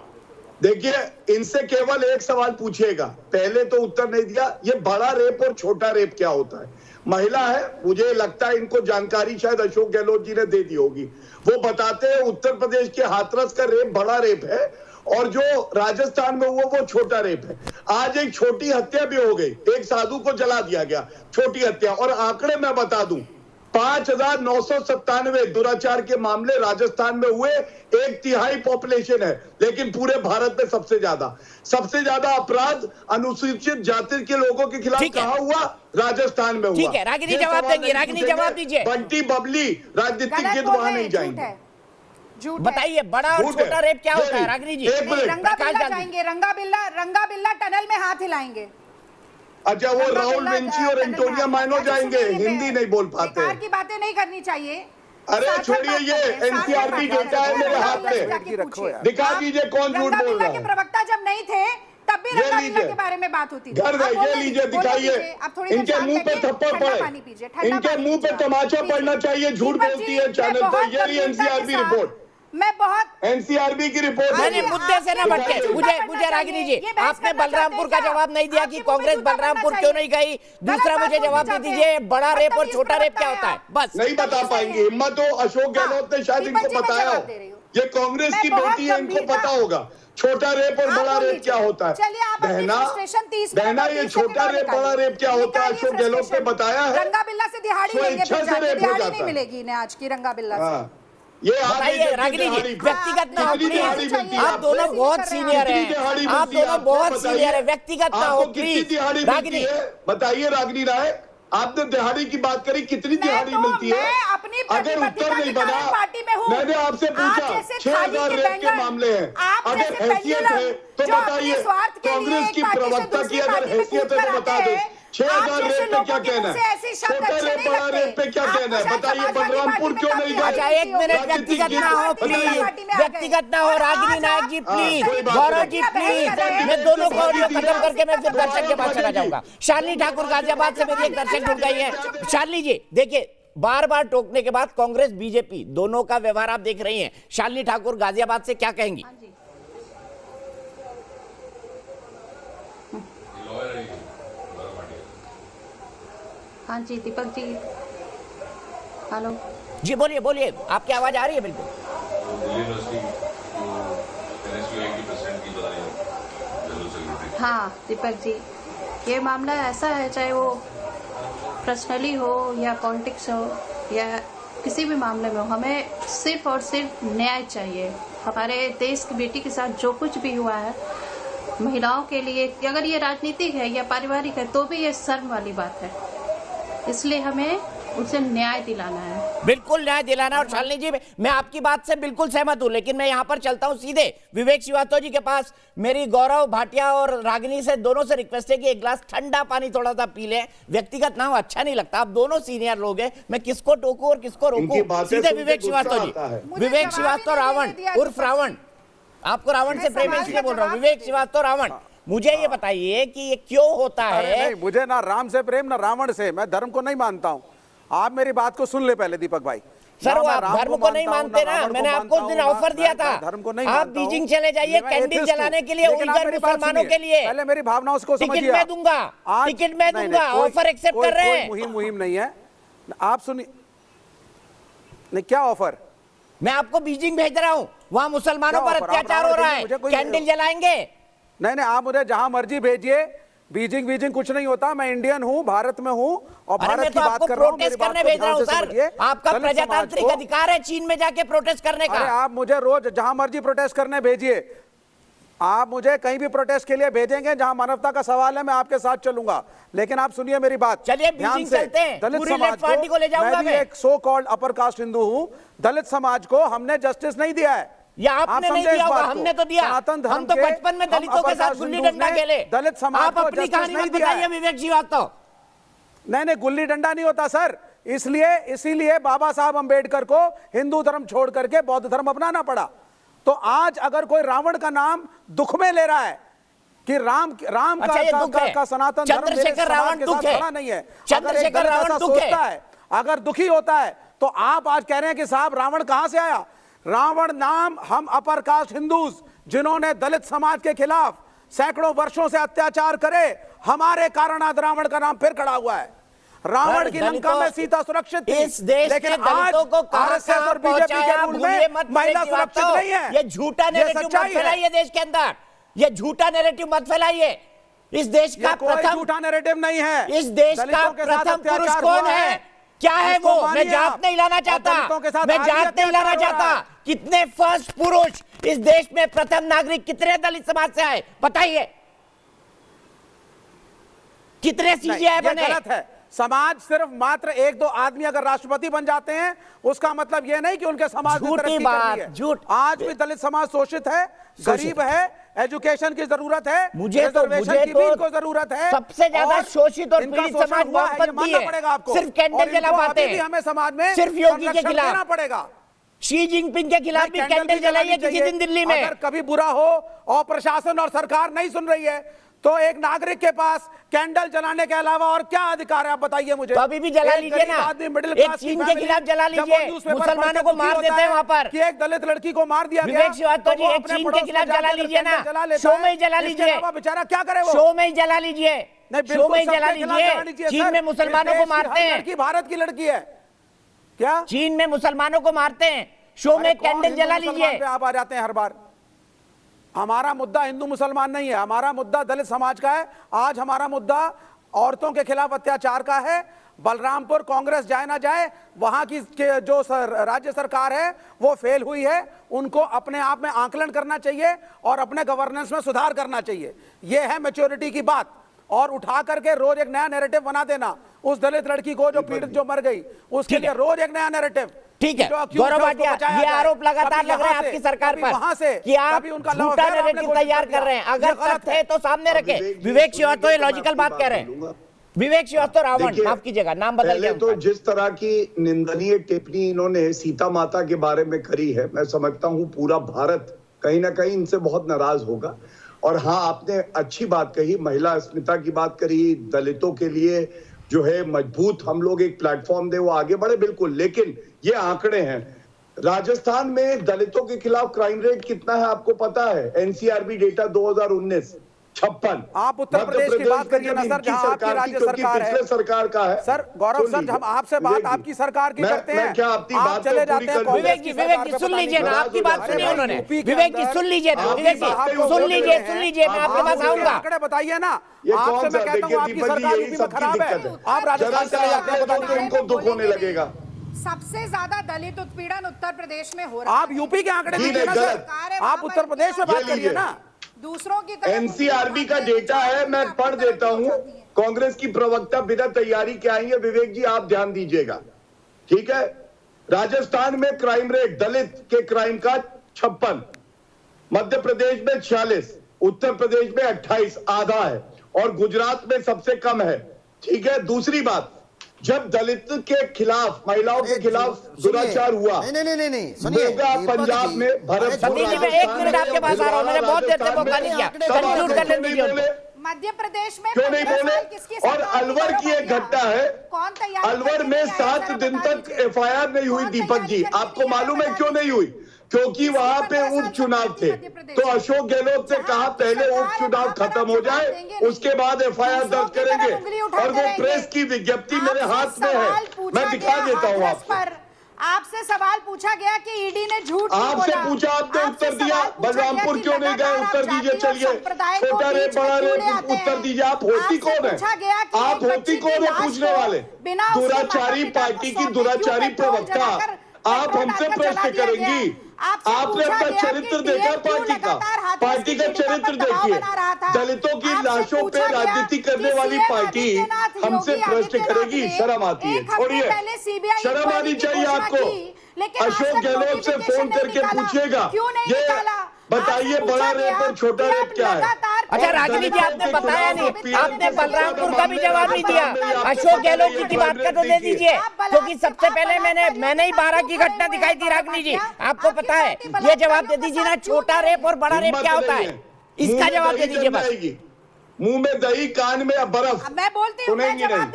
देखिए इनसे केवल एक सवाल पूछिएगा, पहले तो उत्तर नहीं दिया, ये बड़ा रेप और छोटा रेप क्या होता है? महिला है, मुझे लगता है इनको जानकारी शायद अशोक गहलोत जी ने दे दी होगी। वो बताते हैं उत्तर प्रदेश के हाथरस का रेप बड़ा रेप है और जो राजस्थान में हुआ वो छोटा रेप है। आज एक छोटी हत्या भी हो गई, एक साधु को जला दिया गया, छोटी हत्या। और आंकड़े मैं बता दूं, 5,997 दुराचार के मामले राजस्थान में हुए, 1/3 पॉपुलेशन है, लेकिन पूरे भारत में सबसे ज्यादा अपराध अनुसूचित जाति के लोगों के खिलाफ कहाँ हुआ? राजस्थान में हुआ। ठीक है रागिनी जवाब देंगी। रागिनी जवाब दीजिए। बंटी बबली राजनीतिक जिद वहां नहीं जाएंगे। बताइए बड़ा और छोटा रेप क्या होता है? रागिनी जी रंगा बिल्ला जाएंगे, रंगा बिल्ला टनल में हाथ हिलाएंगे। अच्छा वो राहुल विंची और एंटोनिया माइनो जाएंगे, हिंदी नहीं बोल पाते। की बातें नहीं करनी चाहिए। अरे छोड़िए, ये एनसीआरबी डेटा है मेरे हाथ में, दिखा दीजिए कौन झूठ बोल रहा है। प्रवक्ता जब नहीं थे तब भी रंगा बिल्ला के बारे में बात होती थी। ये लीजिए दिखाइए, इनके मुंह पे थप्पड़ पड़े, इनके मुंह पे तमाचा पड़ना चाहिए, झूठ बोलती है चैनल पर। ये रही एनसीआरबी रिपोर्ट, मैं बहुत एनसीआरबी की रिपोर्ट। मैंने मुद्दे से ना भटके। मुझे रागिनी जी आपने बलरामपुर का जवाब नहीं दिया कि कांग्रेस बलरामपुर क्यों नहीं गई। दूसरा मुझे जवाब दे दीजिए, बड़ा रेप और छोटा रेप क्या होता है? बस नहीं बता पाएंगे। हिम्मत हो, अशोक गहलोत ने शायद इनको बताया हो, ये कांग्रेस की बेटी है, इनको पता होगा छोटा रेप और बड़ा रेप क्या होता है। बहना ये छोटा रेप बड़ा रेप क्या होता है अशोक गहलोत ने बताया है। रंगा बिल्ला से दिहाड़ी नहीं मिलेगी इन्हें आज की रंगा बिल्ला से। ये रागिनी जी व्यक्तिगत ना हो प्लीज, आप दोनों बहुत सीनियर हैं, आप दोनों बहुत सीनियर हैं, व्यक्तिगत ना हो प्लीज। रागिनी बताइए, रागिनी राय आपने दिहाड़ी की बात करी, कितनी दिहाड़ी मिलती है? अगर उत्तर नहीं बना, मैंने आपसे पूछा 6,000 रेप के मामले हैं, अगर हैसियत है तो बताइए। कांग्रेस की प्रवक्ता की अगर हैसियत है तो बता दो 6000 रेप पे क्या कहना है? छोटा रेप बड़ा रेप पे क्या कहना है? बताइए, बलरामपुर क्यों नहीं गए? अच्छा, एक मिनट, व्यक्तिगत ना हो प्लीज, व्यक्तिगत ना हो। रागिनी नायक जी प्लीज, गौरव जी प्लीज, मैं दोनों को ऑडियो खत्म करके मैं फिर दर्शक के पास चला जाऊंगा। शालिनी ठाकुर गाजियाबाद से मेरी एक दर्शक जुड़ गई है। शालिनी जी देखिए, बार बार टोकने के बाद कांग्रेस बीजेपी दोनों का व्यवहार आप देख रही हैं। शालिनी ठाकुर गाजियाबाद से क्या कहेंगी? हाँ जी दीपक जी, हेलो जी बोलिए बोलिए, आपकी आवाज आ रही है बिल्कुल। हाँ दीपक जी, ये मामला ऐसा है, चाहे वो पर्सनली हो या पॉलिटिक्स हो या किसी भी मामले में हो, हमें सिर्फ और सिर्फ न्याय चाहिए। हमारे देश की बेटी के साथ जो कुछ भी हुआ है, महिलाओं के लिए, अगर ये राजनीतिक है या पारिवारिक है तो भी ये शर्म वाली बात है। इसलिए हमें उसे न्याय दिलाना है, बिल्कुल न्याय दिलाना। और शालिनी जी, मैं आपकी बात से बिल्कुल सहमत हूं, लेकिन मैं यहां पर चलता हूं सीधे विवेक श्रीवास्तव जी के पास। मेरी गौरव भाटिया और रागिनी से दोनों से रिक्वेस्ट है कि एक गिलास ठंडा पानी थोड़ा सा पी लें। व्यक्तिगत ना हो, अच्छा नहीं लगता। आप दोनों सीनियर लोग हैं, मैं किसको टोकूं और किसको रोकूं? सीधे विवेक श्रीवास्तव जी। विवेक श्रीवास्तव रावण उर्फ रावण, आपको रावण से प्रेम है इसलिए बोल रहा हूँ। विवेक श्रीवास्तव रावण, मुझे ये बताइए कि ये क्यों होता है? नहीं, मुझे ना राम से प्रेम ना रावण से, मैं धर्म को नहीं मानता हूँ। आप मेरी बात को सुन ले पहले दीपक भाई। सर वो आप धर्म को नहीं मानते ना, मैंने आपको उस दिन ऑफर दिया था, धर्म को नहीं आप बीजिंग चले जाइए कैंडल जलाने के लिए, उइगर मुसलमानों के लिए। पहले मेरी भावनाओं को समझिए। टिकट मैं दूंगा, टिकट मैं दूंगा, ऑफर एक्सेप्ट कर रहे हैं। मुहिम नहीं है, आप सुनिए। नहीं, क्या ऑफर? मैं आपको बीजिंग भेज रहा हूँ, वहाँ मुसलमानों पर अत्याचार हो रहा है, कैंडल जलाएंगे। नहीं, आप मुझे जहां मर्जी भेजिए, बीजिंग कुछ नहीं होता। मैं इंडियन हूं, भारत में हूं और भारत की बात कर रहा हूं। प्रोटेस्ट करने भेज रहा हूं सर, आपका प्रजातांत्रिक अधिकार है चीन में जाके प्रोटेस्ट करने का। अरे आप मुझे रोज जहां मर्जी प्रोटेस्ट करने भेजिए, आप मुझे कहीं भी प्रोटेस्ट के लिए भेजेंगे, जहां मानवता का सवाल है मैं आपके साथ चलूंगा। लेकिन आप सुनिए मेरी बात, चलिए बीजिंग चलते हैं, दलित समाज को ले जाऊंगा। मैं भी एक so called upper caste Hindu हूं। दलित समाज को हमने जस्टिस नहीं दिया है। या आपने नहीं दिया होगा, हमने तो दिया। हम तो बचपन में दलितों के साथ गुल्ली डंडा खेले। दलित समाज आप अपनी कहानी मत बताइए विवेक जी। बात तो नहीं, गुल्ली डंडा नहीं होता सर। इसीलिए बाबा साहब अंबेडकर को हिंदू धर्म छोड़ करके बौद्ध धर्म अपनाना पड़ा। तो आज अगर कोई रावण का नाम दुख में ले रहा है कि राम का सनातन धर्म चंद्रशेखर रावण दुख है, खड़ा नहीं है, चंद्रशेखर रावण दुख है, अगर दुखी होता है, तो आप आज कह रहे हैं कि साहब रावण कहां से आया? रावण नाम हम अपर कास्ट हिंदूज, जिन्होंने दलित समाज के खिलाफ सैकड़ों वर्षों से अत्याचार करे, हमारे कारण आज रावण का नाम फिर खड़ा हुआ है। रावण की लंका में सीता सुरक्षित थी, इस देश लेकिन के दलितों को आरएसएस और बीजेपी के रूल में महिला सुरक्षित नहीं है। ये झूठा नैरेटिव मत फैलाइए देश के अंदर, ये झूठा नैरेटिव मत फैलाइए। इस देश का प्रथम झूठा नैरेटिव नहीं है। इस देश का प्रथम पुरुष कौन है? क्या है वो? मैं जात नहीं लाना चाहता, मैं जात नहीं लाना चाहता। कितने फर्स्ट पुरुष इस देश में प्रथम नागरिक कितने दलित समाज से आए बताइए? कितने सीजीआई बने? गलत है। समाज सिर्फ मात्र एक दो आदमी अगर राष्ट्रपति बन जाते हैं, उसका मतलब यह नहीं कि उनके समाज में तरक्की करनी है। झूठ। आज भी दलित समाज शोषित है, गरीब है, एजुकेशन की जरूरत है, मुझे तो जरूरत है। सबसे ज्यादा शोषित और पीड़ित समाज वामपंथी है, सिर्फ कैंडल जला पाते हैं। हमें समाज में सिर्फ योगी के खिलाफ पड़ेगा, शी जिनपिंग के खिलाफ भी कैंडल जलाइए किसी दिन दिल्ली में। अगर कभी बुरा हो और प्रशासन और सरकार नहीं सुन रही है, तो एक नागरिक के पास कैंडल जलाने के अलावा और क्या अधिकार है? आप बताइए मुझे। तो अभी भी जला लीजिए ना, एक चीन के खिलाफ जला लीजिए, मुसलमानों को मार देते हैं वहां पर। कि एक दलित लड़की को मार दिया गया। विवेक श्रीवास्तव जी, एक चीन के खिलाफ जला लीजिए ना, शो में ही जला लीजिए। बेचारा क्या करे वो? शो में ही जला लीजिए, शो में ही जला लीजिए। चीन में मुसलमानों को मारते हैं। लड़की भारत की लड़की है क्या? चीन में मुसलमानों को मारते हैं, शो में कैंडल जला लीजिए। आप आ जाते हैं हर बार। हमारा मुद्दा हिंदू मुसलमान नहीं है, हमारा मुद्दा दलित समाज का है। आज हमारा मुद्दा औरतों के खिलाफ अत्याचार का है। बलरामपुर कांग्रेस जाए ना जाए, वहां की जो राज्य सरकार है वो फेल हुई है। उनको अपने आप में आकलन करना चाहिए और अपने गवर्नेंस में सुधार करना चाहिए। ये है मैच्योरिटी की बात। और उठा करके रोज एक नया नैरेटिव बना देना उस दलित लड़की को जो पीड़ित जो मर गई, उसके लिए रोज एक नया नैरेटिव। ठीक है गौरव भाटिया, ये आरोप लगातार लग रहे हैं आपकी सरकार पर कि आप झूठा नैरेटिव तैयार कर रहे हैं। अगर तथ्य है तो सामने रखें। विवेक श्रीवास्तव ये लॉजिकल बात कह रहे हैं। विवेक श्रीवास्तव रावण, देखिए, माफ कीजिएगा नाम बदल पहले गया तो उनका। जिस तरह की निंदनीय टिप्पणी इन्होंने सीता माता के बारे में करी है, मैं समझता हूं पूरा भारत कहीं ना कहीं इनसे बहुत नाराज होगा। और हाँ, आपने अच्छी बात कही, महिला अस्मिता की बात करी, दलितों के लिए जो है मजबूत हम लोग एक प्लेटफॉर्म दे, वो आगे बढ़े, बिल्कुल। लेकिन ये आंकड़े हैं, राजस्थान में दलितों के खिलाफ क्राइम रेट कितना है आपको पता है? NCRB data 2019 56। आप उत्तर प्रदेश की बात करिए ना सर, जहां आपकी राज्य सरकार है। पिछले सरकार का है सर गौरव सर, हम आपसे बात आपकी सरकार की करते हैं, क्या आपकी आप बात चले जाते हैं। विवेक जी सुन लीजिए ना, आपकी बात सुनी उन्होंने। विवेक जी सुन लीजिए ना, विवेक जी सुन लीजिए, मैं आपके पास आऊंगा। आंकड़े बताइए ना, आपसे मैं कहता हूँ आपकी सरकार यूपी में खराब है, आप राजस्थान चले जाते हैं, तो उनको दुख होने लगेगा। सबसे ज्यादा दलित उत्पीड़न उत्तर प्रदेश में हो रहा है। आप यूपी के आंकड़े दीजिए ना सर, आप उत्तर प्रदेश में बात करिए ना। दूसरों की तरफ एनसीआरबी का डेटा है, मैं पढ़ देता हूं। कांग्रेस की प्रवक्ता बिना तैयारी के आई है, विवेक जी आप ध्यान दीजिएगा, ठीक है। राजस्थान में क्राइम रेट दलित के क्राइम का 56, मध्य प्रदेश में 46, उत्तर प्रदेश में 28, आधा है, और गुजरात में सबसे कम है, ठीक है। दूसरी बात, जब दलित के खिलाफ, महिलाओं के खिलाफ दुराचार हुआ, नहीं पंजाब में सतीश जी, मैं 1 मिनट आपके पास आ रहा हूँ, मैंने बहुत देर से मौका नहीं दिया, कंक्लूड कर लेने दीजिए उनको। मध्य प्रदेश में क्यों नहीं बोले? और अलवर की एक घटना है, अलवर में 7 दिन तक एफआईआर नहीं हुई दीपक जी, आपको मालूम है क्यों नहीं हुई? क्योंकि वहां पे उपचुनाव थे। तो अशोक गहलोत ने कहा पहले उपचुनाव खत्म हो जाए, उसके बाद एफआईआर दर्ज करेंगे। और वो प्रेस की विज्ञप्ति मेरे हाथ में है, मैं दिखा देता हूँ आपको। आपसे सवाल पूछा गया कि ईडी ने झूठ आपसे पूछा, आपने उत्तर दिया। बलरामपुर क्यों नहीं गए? उत्तर दीजिए। चलिए, छोटा रेप बड़ा रेप, उत्तर दीजिए। आप होती कौन है? आप होती कौन है पूछने वाले? दुराचारी पार्टी की दुराचारी प्रवक्ता, आप हमसे प्रश्न करेंगी? आपने अपना चरित्र देखा पार्टी का? पार्टी का चरित्र देखिए। दलितों की लाशों पे राजनीति करने वाली पार्टी हमसे प्रश्न करेगी? शर्म आती है? छोड़िए, शर्म आनी चाहिए आपको। अशोक गहलोत से फोन करके पूछिएगा, ये बताइए बड़ा रेप और छोटा रेप क्या है? अच्छा रागिनी जी, आपने बताया नहीं, आपने बलरामपुर का भी जवाब नहीं दिया। अशोक गहलोत जी की बात का तो दे दीजिए, क्योंकि सबसे पहले मैंने ही 12 की घटना दिखाई थी। रागिनी जी, आपको पता है, ये जवाब दे दीजिए ना, छोटा रेप और बड़ा रेप क्या होता है, इसका जवाब दे दीजिए बस। मुंह में दही, कान में बर्फ। मैं बोलती हूँ, मैं जवाब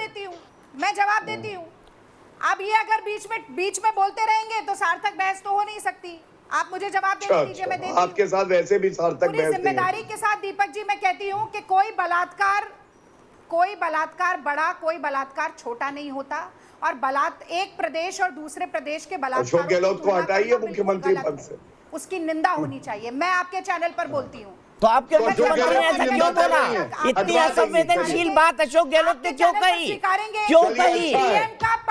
देती हूँ। अब ये अगर बीच में बोलते रहेंगे तो सार्थक बहस तो हो नहीं सकती। आप मुझे जवाब दे दीजिए, मैं देती हूं। आपके साथ वैसे भी सार्थक पूरी जिम्मेदारी के साथ दीपक जी मैं कहती हूं कि कोई बलात्कार बड़ा, कोई बलात्कार छोटा नहीं होता। और एक प्रदेश और दूसरे प्रदेश के बलात्कार, अशोक गहलोत को हटाइए मुख्यमंत्री पद से, उसकी निंदा होनी चाहिए। मैं आपके चैनल पर बोलती हूँ। तो आपके मुख्यमंत्री ने ऐसा क्यों बोला? इतनी असंवेदनशील बात अशोक गहलोत ने क्यों कही?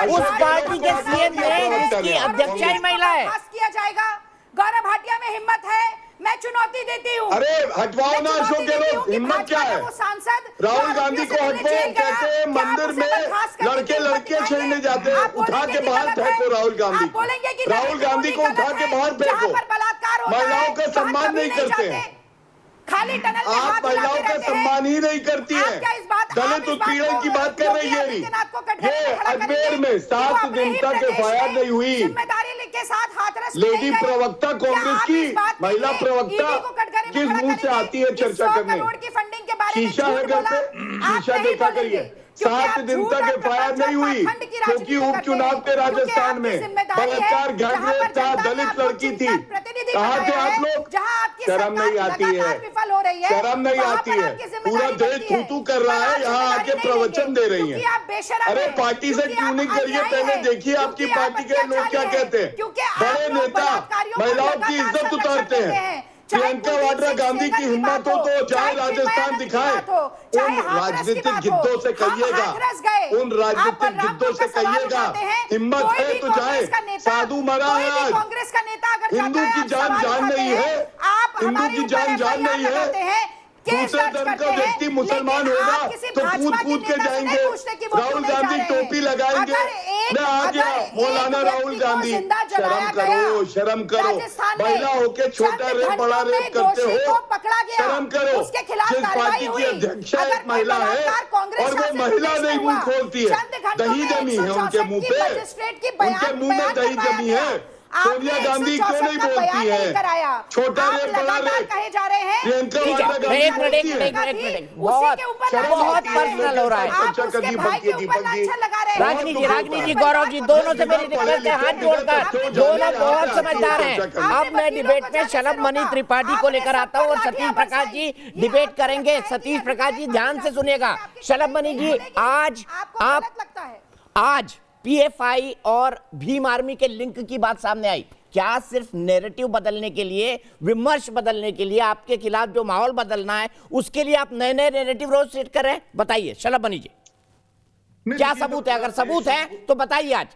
उस पार्टी के सीएम ने जिसकी अध्यक्षा ही महिला है। किया जाएगा। गौरव भाटिया में हिम्मत है, मैं चुनौती देती हूँ। अरे हटवाओ ना अशोक गहलोत, हिम्मत क्या है? राहुल गांधी को हटवाओ, कहते हैं मंदिर में लड़के छेड़ने जाते हैं, उठा के बाहर फेंको राहुल गांधी को उठा के बाहर फेंको। महिलाओं का सम्मान नहीं करते हैं खाली टनल में आप, महिलाओं का सम्मान ही नहीं करती है। दलित उत्पीड़न की बात कर रही है। ये अजमेर में 7 दिन तक एफआईआर नहीं हुई। लेडी प्रवक्ता कांग्रेस की, महिला प्रवक्ता किस मुंह से आती है चर्चा करने? शीशा है घर पे, शीशा देखा करिए। 7 दिन तक एफआईआर नहीं हुई क्योंकि उपचुनाव थे राजस्थान में, बलात्कार गैंगरेप था, दलित लड़की थी। कहाँ थे आप लोग? शर्म नहीं आती है, शर्म नहीं आती है। पूरा देश थू-थू कर रहा है, यहाँ आके प्रवचन दे रही है। अरे पार्टी से क्यों नहीं करिए? पहले देखिए आपकी पार्टी के लोग क्या कहते हैं। बड़े नेता महिलाओं की इज्जत उतारते हैं। प्रियंका वाड्रा गांधी की हिम्मत हो तो जाए राजस्थान दिखाए। उन राजनीतिक गिद्धों से कहिएगा, उन राजनीतिक गिद्धों से कहिएगा, हिम्मत है तो जाए। साधु मरा है आज, हिंदू की जान नहीं है, हिंदू की जान नहीं है। दूसरे धर्म का व्यक्ति मुसलमान होगा तो कूद कूद के जाएंगे। राहुल गांधी टोपी लगाएंगे, मैं आ गया मौलाना राहुल गांधी। शर्म करो, शर्म करो, महिला होके छोटा रेप बड़ा रेप करते हो, शर्म करो। जिस पार्टी की अध्यक्षा एक महिला है और वो महिला नहीं मुंह खोलती है, दही जमी है उनके मुंह पे, उनके मुंह में दही जमी है। सोनिया गांधी क्यों नहीं बोलती है? छोटा रेप बड़ा रेप प्रियंका वाड्रा एक मिनट बहुत पर्सनल हो रहा है। रागिनी जी गौरव जी दोनों से मेरी रिक्वेस्ट है, हाथ जोड़कर, दोनों बहुत समझदार हैं। अब मैं डिबेट में शलभ मणि त्रिपाठी को लेकर आता हूँ और सतीश प्रकाश जी डिबेट करेंगे। सतीश प्रकाश जी ध्यान से सुनिएगा। शलभ मणि जी, आज पीएफआई और भीम आर्मी के लिंक की बात सामने आई, क्या सिर्फ नैरेटिव बदलने के लिए, विमर्श बदलने के लिए, आपके खिलाफ जो माहौल बदलना है उसके लिए आप नए नए नैरेटिव रोज सेट कर रहे हैं? बताइए शलभ मणि जी, क्या सबूत है? अगर सबूत है तो बताइए। आज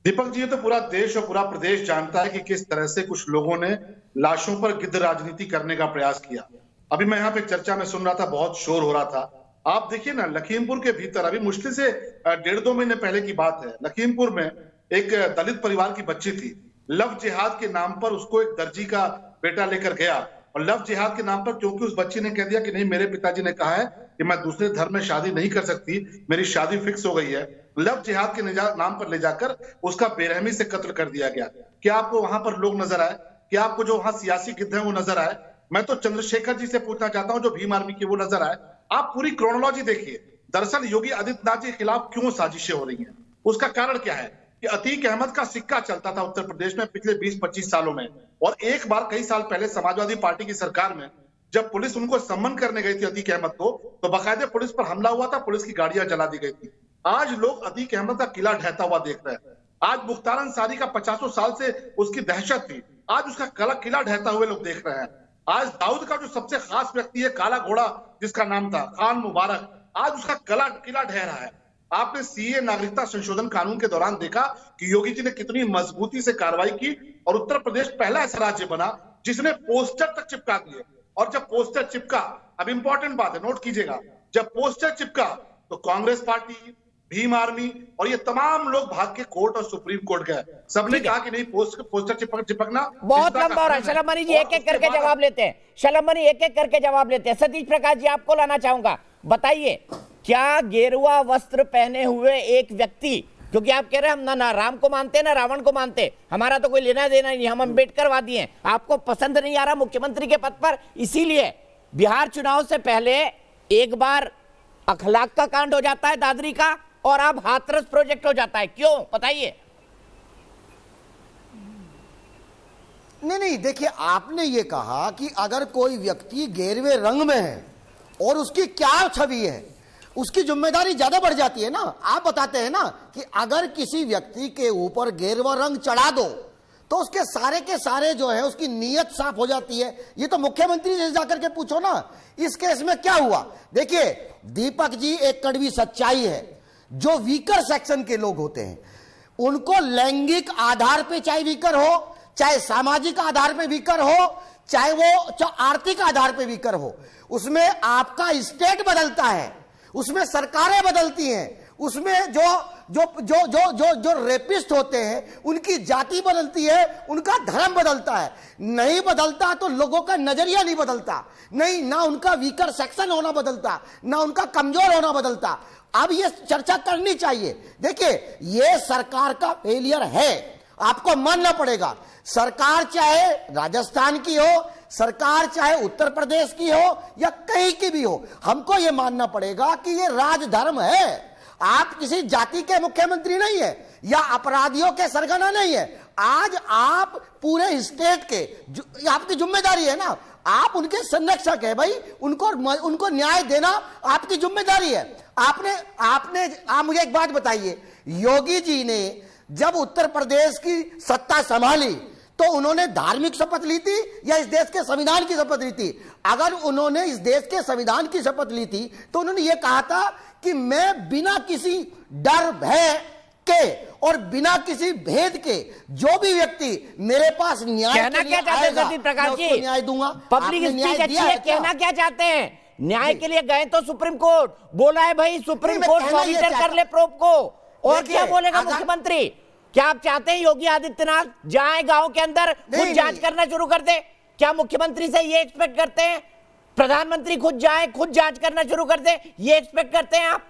दीपक जी, ये तो पूरा देश और पूरा प्रदेश जानता है कि किस तरह से कुछ लोगों ने लाशों पर गिद्ध राजनीति करने का प्रयास किया। अभी मैं यहाँ पे चर्चा में सुन रहा था, बहुत शोर हो रहा था। आप देखिए ना, लखीमपुर के भीतर अभी मुश्किल से 1.5-2 महीने पहले की बात है, लखीमपुर में एक दलित परिवार की बच्ची थी। लव जिहाद के नाम पर उसको एक दर्जी का बेटा लेकर गया और लव जिहाद के नाम पर, क्योंकि उस बच्ची ने कह दिया कि नहीं, मेरे पिताजी ने कहा है कि मैं दूसरे धर्म में शादी नहीं कर सकती, मेरी शादी फिक्स हो गई है, लव जिहाद के नाम पर ले जाकर उसका बेरहमी से कत्ल कर दिया गया। क्या आपको वहां पर लोग नजर आए? क्या आपको जो वहां सियासी गिद्ध है वो नजर आए? मैं तो चंद्रशेखर जी से पूछना चाहता हूं, जो भीम आर्मी की, वो नजर आए? आप पूरी क्रोनोलॉजी देखिए। दरअसल योगी आदित्यनाथ जी के खिलाफ क्यों साजिशें हो रही हैं, उसका कारण क्या है कि अतीक अहमद का सिक्का चलता था उत्तर प्रदेश में पिछले 20-25 सालों में, और एक बार कई साल पहले समाजवादी पार्टी की सरकार में जब पुलिस उनको सम्मन करने गई थी अतीक अहमद को, तो बाकायदे पुलिस पर हमला हुआ था, पुलिस की गाड़ियां जला दी गई थी। आज लोग अतीक अहमद का किला ढहता हुआ देख रहे हैं। आज मुख्तार अंसारी का 50 साल से उसकी दहशत थी, आज उसका किला ढहता हुए लोग देख रहे हैं। आज दाऊद का जो सबसे खास व्यक्ति है, काला घोड़ा जिसका नाम था, खान मुबारक, आज उसका किला ढह रहा है। आपने सीए नागरिकता संशोधन कानून के दौरान देखा कि योगी जी ने कितनी मजबूती से कार्रवाई की और उत्तर प्रदेश पहला ऐसा राज्य बना जिसने पोस्टर तक चिपका दिए। और जब पोस्टर चिपका, अब इंपॉर्टेंट बात है, नोट कीजिएगा, जब पोस्टर चिपका तो कांग्रेस पार्टी, भीम आर्मी और ये तमाम लोग भाग के कोर्ट और सुप्रीम कोर्ट गए। सबने कहा कि नहीं, पोस्टर चिपकना बहुत लंबा हो रहा है। शलभ मणि जी एक एक करके जवाब लेते हैं। शलभ मणि एक एक करके जवाब लेते हैं। सतीश प्रकाश जी, आपको लाना चाहूंगा, बताइए, क्या गेरुआ वस्त्र पहने हुए एक व्यक्ति, क्योंकि आप कह रहे हैं हम ना राम को मानते ना रावण को मानते, हमारा तो कोई लेना देना नहीं, हम अम्बेडकरवादी हैं, आपको पसंद नहीं आ रहा मुख्यमंत्री के पद पर, इसीलिए बिहार चुनाव से पहले एक बार अखलाक का कांड हो जाता है दादरी का, और अब हाथरस प्रोजेक्ट हो जाता है, क्यों? बताइए। नहीं, देखिए, आपने ये कहा कि अगर कोई व्यक्ति गेरवे रंग में है और उसकी क्या छवि है, उसकी जिम्मेदारी ज्यादा बढ़ जाती है ना। आप बताते हैं ना कि अगर किसी व्यक्ति के ऊपर गेरवा रंग चढ़ा दो तो उसके सारे के सारे जो है उसकी नीयत साफ हो जाती है। ये तो मुख्यमंत्री से जाकर के पूछो ना, इस केस में क्या हुआ। देखिए दीपक जी, एक कड़वी सच्चाई है, जो वीकर सेक्शन के लोग होते हैं उनको लैंगिक आधार पे चाहे वीकर हो, चाहे सामाजिक आधार पे वीकर हो, चाहे वो आर्थिक आधार पे वीकर हो, उसमें आपका स्टेट बदलता है, उसमें सरकारें बदलती हैं, उसमें जो रेपिस्ट होते हैं उनकी जाति बदलती है, उनका धर्म बदलता है। नहीं बदलता तो लोगों का नजरिया नहीं बदलता, नहीं, ना उनका वीकर सेक्शन होना बदलता, ना उनका कमजोर होना बदलता। अब ये चर्चा करनी चाहिए। देखिए, ये सरकार का फेलियर है, आपको मानना पड़ेगा। सरकार चाहे राजस्थान की हो, सरकार चाहे उत्तर प्रदेश की हो या कहीं की भी हो, हमको यह मानना पड़ेगा कि यह राजधर्म है। आप किसी जाति के मुख्यमंत्री नहीं है या अपराधियों के सरगना नहीं है। आज आप पूरे स्टेट के, आपकी जिम्मेदारी है ना, आप उनके संरक्षक है भाई, उनको न्याय देना आपकी जिम्मेदारी है। आप मुझे एक बात बताइए, योगी जी ने जब उत्तर प्रदेश की सत्ता संभाली तो उन्होंने धार्मिक शपथ ली थी या इस देश के संविधान की शपथ ली थी? अगर उन्होंने इस देश के संविधान की शपथ ली थी तो उन्होंने यह कहा था कि मैं बिना किसी डर भय के और बिना किसी भेद के जो भी व्यक्ति मेरे पास न्याय कहना क्या चाहते हैं सतीश प्रकाश जी? न्याय दूंगा। पब्लिक स्पीच अच्छी है, कहना क्या चाहते हैं? न्याय के लिए गए तो सुप्रीम कोर्ट बोला है भाई सुप्रीम कोर्ट मॉनिटर कर ले प्रोब को, और क्या बोलेगा मुख्यमंत्री? क्या आप चाहते हैं योगी आदित्यनाथ जाए गांव के अंदर खुद जांच करना शुरू कर दे? क्या मुख्यमंत्री से ये एक्सपेक्ट करते हैं? प्रधानमंत्री खुद जाए खुद जांच करना शुरू कर दे, ये एक्सपेक्ट करते हैं आप?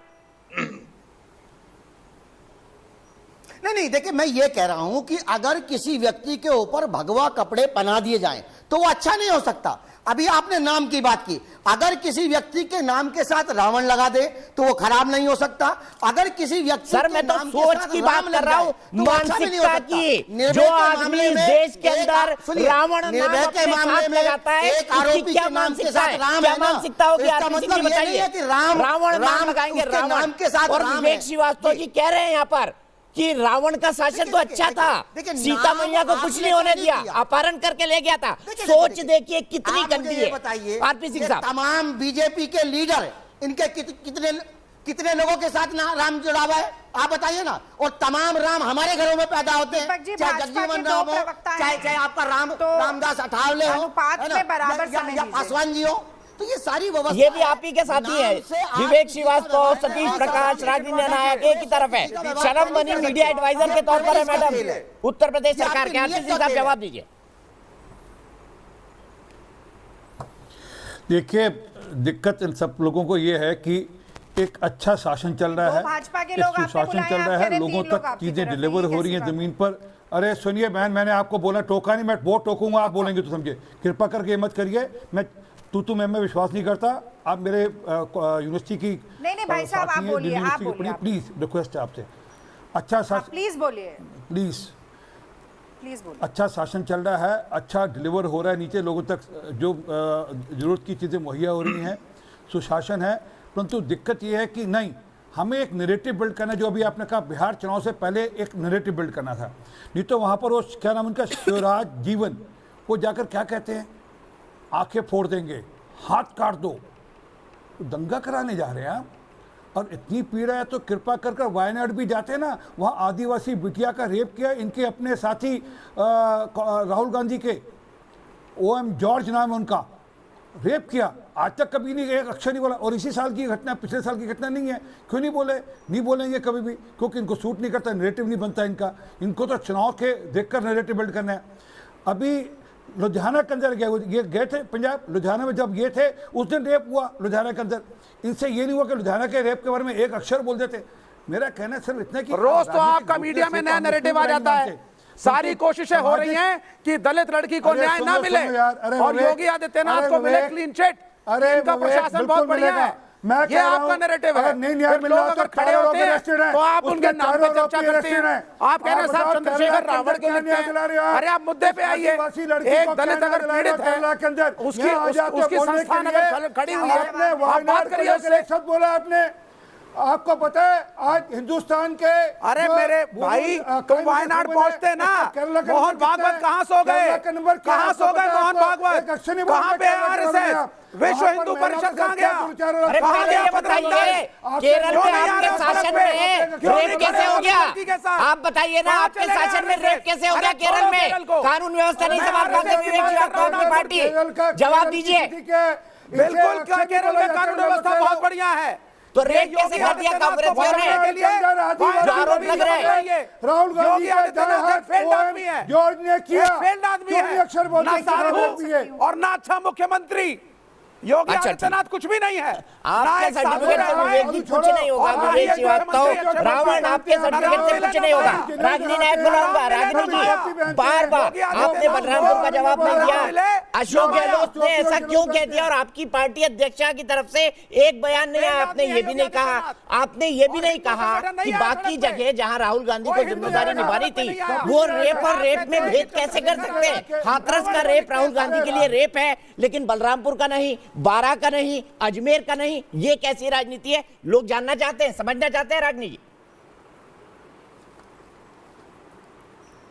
नहीं, देखिए मैं ये कह रहा हूं कि अगर किसी व्यक्ति के ऊपर भगवा कपड़े पहना दिए जाएं तो वो अच्छा नहीं हो सकता। अभी आपने नाम की बात की, अगर किसी व्यक्ति के नाम के साथ रावण लगा दे तो वो खराब नहीं हो सकता। अगर किसी व्यक्ति सर मैं तो सोच की बात कर रहा हूँ, मानसिकता की। जो आदमी इस देश के अंदर रावण निर्भया के मामले में एक आरोपी के नाम के साथ राम है ना, इसका मतलब ये नहीं है कि रावण नाम लगाएंगे, रावण के साथ। और विवेक श्रीवास्तव जी कह रहे हैं यहाँ पर कि रावण का शासन तो अच्छा था, सीता मैया को कुछ नहीं होने दिया, अपहरण करके ले गया था। सोच देखिए कितनी गंदी है। बताइए आरपी सिंह साहब, तमाम बीजेपी के लीडर इनके कितने लोगों के साथ राम जुड़ा हुआ है आप बताइए ना। और तमाम राम हमारे घरों में पैदा होते हैं, चाहे जगजीवन राम हो, चाहे आपका रामदास अठावले हो, या पासवान जी हो, तो ये सारी व्यवस्था ये भी आप ही के साथी है। विवेक श्रीवास्तव, सतीश प्रकाश, राजेंद्र नायक एक ही तरफ है, शर्म बनी मीडिया एडवाइजर के तौर पर है मैडम उत्तर प्रदेश सरकार के। आरपी सिंह साहब जवाब दीजिए। देखिए दिक्कत इन सब लोगों को ये है कि एक अच्छा शासन चल रहा है, सुशासन चल रहा है, लोगों तक चीजें डिलीवर हो रही हैं जमीन पर। अरे सुनिए बहन, मैंने आपको बोला टोका नहीं, मैं बहुत टोकूंगा, आप बोलेंगे तो समझे। कृपा करके मत करिए, मैं तू मैं विश्वास नहीं करता। आप मेरे यूनिवर्सिटी की नहीं भाई साहब आप बोलिए, आप बोलिए, प्लीज रिक्वेस्ट है आपसे। अच्छा शासन प्लीज बोलिए, प्लीज बोलिए। अच्छा शासन चल रहा है, अच्छा डिलीवर हो रहा है, नीचे लोगों तक जो जरूरत की चीज़ें मुहैया हो रही हैं, सुशासन है। परंतु दिक्कत यह है कि नहीं, हमें एक नैरेटिव बिल्ड करना, जो अभी आपने कहा बिहार चुनाव से पहले एक नैरेटिव बिल्ड करना था। नहीं तो वहाँ पर वो क्या नाम उनका शिवराज जीवन, वो जाकर क्या कहते हैं, आंखें फोड़ देंगे, हाथ काट दो, तो दंगा कराने जा रहे हैं आप। और इतनी पीड़ा है तो कृपा कर वायनाड भी जाते हैं ना, वहाँ आदिवासी बिटिया का रेप किया इनके अपने साथी राहुल गांधी के, OM जॉर्ज नाम है उनका, रेप किया, आज तक कभी नहीं एक अक्षर नहीं बोला। और इसी साल की घटना, पिछले साल की घटना नहीं है, क्यों नहीं बोले? नहीं बोलेंगे कभी भी, क्योंकि इनको सूट नहीं करता, नैरेटिव नहीं बनता इनका। इनको तो चुनाव के देखकर नैरेटिव बिल्ड करना है। अभी लुधियाना के अंदर ये गए थे पंजाब, लुधियाना में जब ये थे उस दिन रेप हुआ लुधियाना के अंदर। इनसे ये नहीं हुआ कि लुधियाना के रेप के बारे में एक अक्षर बोल देते। मेरा कहना सिर्फ इतना कि रोज तो आपका मीडिया में नया नैरेटिव आ जाता है। सारी कोशिशें हो रही हैं कि दलित लड़की को न्याय ना मिले और योगी आदित्यनाथ को मिले क्लीन चिट। इनका प्रशासन बहुत बढ़िया है, ये आपका नैरेटिव है। फिर लोग अगर खड़े होते हैं तो आप उनके नाम पे चर्चा करते हैं। आप कह रहे हैं साहब चंद्रशेखर रावण के लगते हैं। अरे आप मुद्दे पे आइए। एक दलित अगर पीड़ित है, उसकी संस्थान अगर खड़ी हुई है, आप बात करिए उससे। बोला आपने, आपको पता है आज हिंदुस्तान के, अरे मेरे भाई तुम वायनाड पहुंचते ना, मोहन भागवत कहाँ सो गए? कहाँ सो गए मोहन भागवत? कहाँ पे RSS? विश्व हिंदू परिषद कहाँ गया? कहाँ गया बताइए? केरल में आपके शासन में रेप कैसे हो गया? आप बताइए ना, आपके शासन में रेप कैसे हो गया केरल में? कानून व्यवस्था नहीं संभाल पाते विवेक श्रीवास्तव की पार्टी, जवाब दीजिए। बिल्कुल, केरल में कानून व्यवस्था बहुत बढ़िया है, तो रेप कैसे कर दिया कांग्रेस ने? जो आरोप लग रहे हैं राहुल गांधी आदमी है, जॉर्ज ने किया, फेल्ड आदमी है, अक्षर ना साधु और ना अच्छा मुख्यमंत्री। योगी आदित्यनाथ कुछ भी नहीं है। आपके सर्टिफिकेट से विवेक जी कुछ नहीं होगा। विवेक श्रीवास्तव, रावण आपके सर्टिफिकेट से कुछ नहीं होगा। रागिनी नायक बुलाऊंगा। रागिनी जी, बार बार आपने बलरामपुर का जवाब नहीं दिया। अशोक गहलोत ने ऐसा क्यों कह दिया? और आपकी पार्टी अध्यक्षा की तरफ से एक बयान नहीं आया। आपने ये भी नहीं कहा, आपने ये भी नहीं कहा कि बाकी जगह जहां राहुल गांधी को जिम्मेदारी निभानी थी वो रेप और रेप में भेद कैसे कर सकते हैं? हाथरस का रेप राहुल गांधी के लिए रेप है, लेकिन बलरामपुर का नहीं, बारा का नहीं, अजमेर का नहीं। ये कैसी राजनीति है? लोग जानना चाहते हैं, समझना चाहते हैं। रागिनी जी,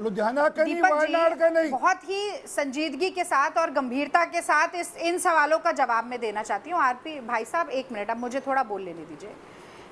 लुधियाना का नहीं, वायनाड का नहीं। बहुत ही संजीदगी के साथ और गंभीरता के साथ इन सवालों का जवाब मैं देना चाहती हूँ। आरपी भाई साहब एक मिनट, अब मुझे थोड़ा बोल लेने दीजिए।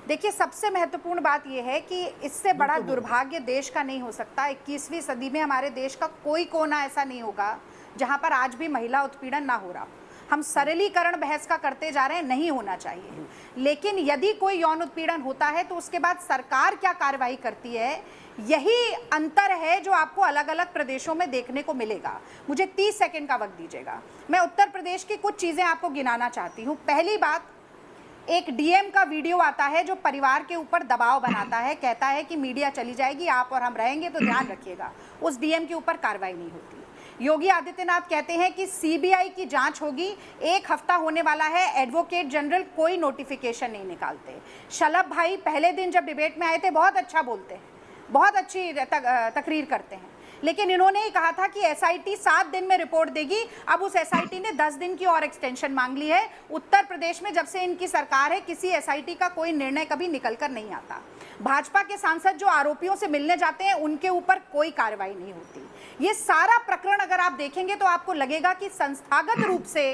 देखिए, सबसे महत्वपूर्ण बात यह है कि इससे बड़ा दुर्भाग्य देश का नहीं हो सकता। 21वीं सदी में हमारे देश का कोई कोना ऐसा नहीं होगा जहां पर आज भी महिला उत्पीड़न ना हो रहा। हम सरलीकरण बहस का करते जा रहे हैं, नहीं होना चाहिए, लेकिन यदि कोई यौन उत्पीड़न होता है तो उसके बाद सरकार क्या कार्रवाई करती है, यही अंतर है जो आपको अलग अलग प्रदेशों में देखने को मिलेगा। मुझे 30 सेकंड का वक्त दीजिएगा। मैं उत्तर प्रदेश की कुछ चीजें आपको गिनाना चाहती हूँ। पहली बात, एक डीएम का वीडियो आता है जो परिवार के ऊपर दबाव बनाता है, कहता है कि मीडिया चली जाएगी, आप और हम रहेंगे तो ध्यान रखिएगा। उस डीएम के ऊपर कार्रवाई नहीं होती। योगी आदित्यनाथ कहते हैं कि सीबीआई की जांच होगी, 1 हफ्ता होने वाला है, एडवोकेट जनरल कोई नोटिफिकेशन नहीं निकालते। शलभ भाई पहले दिन जब डिबेट में आए थे बहुत अच्छा बोलते हैं, बहुत अच्छी तकरीर करते हैं, लेकिन इन्होंने ही कहा था कि एसआईटी 7 दिन में रिपोर्ट देगी। अब उस एसआईटी ने 10 दिन की और एक्सटेंशन मांग ली है। उत्तर प्रदेश में जब से इनकी सरकार है किसी एसआईटी का कोई निर्णय कभी निकल कर नहीं आता। भाजपा के सांसद जो आरोपियों से मिलने जाते हैं उनके ऊपर कोई कार्रवाई नहीं होती। ये सारा प्रकरण अगर आप देखेंगे तो आपको लगेगा कि संस्थागत रूप से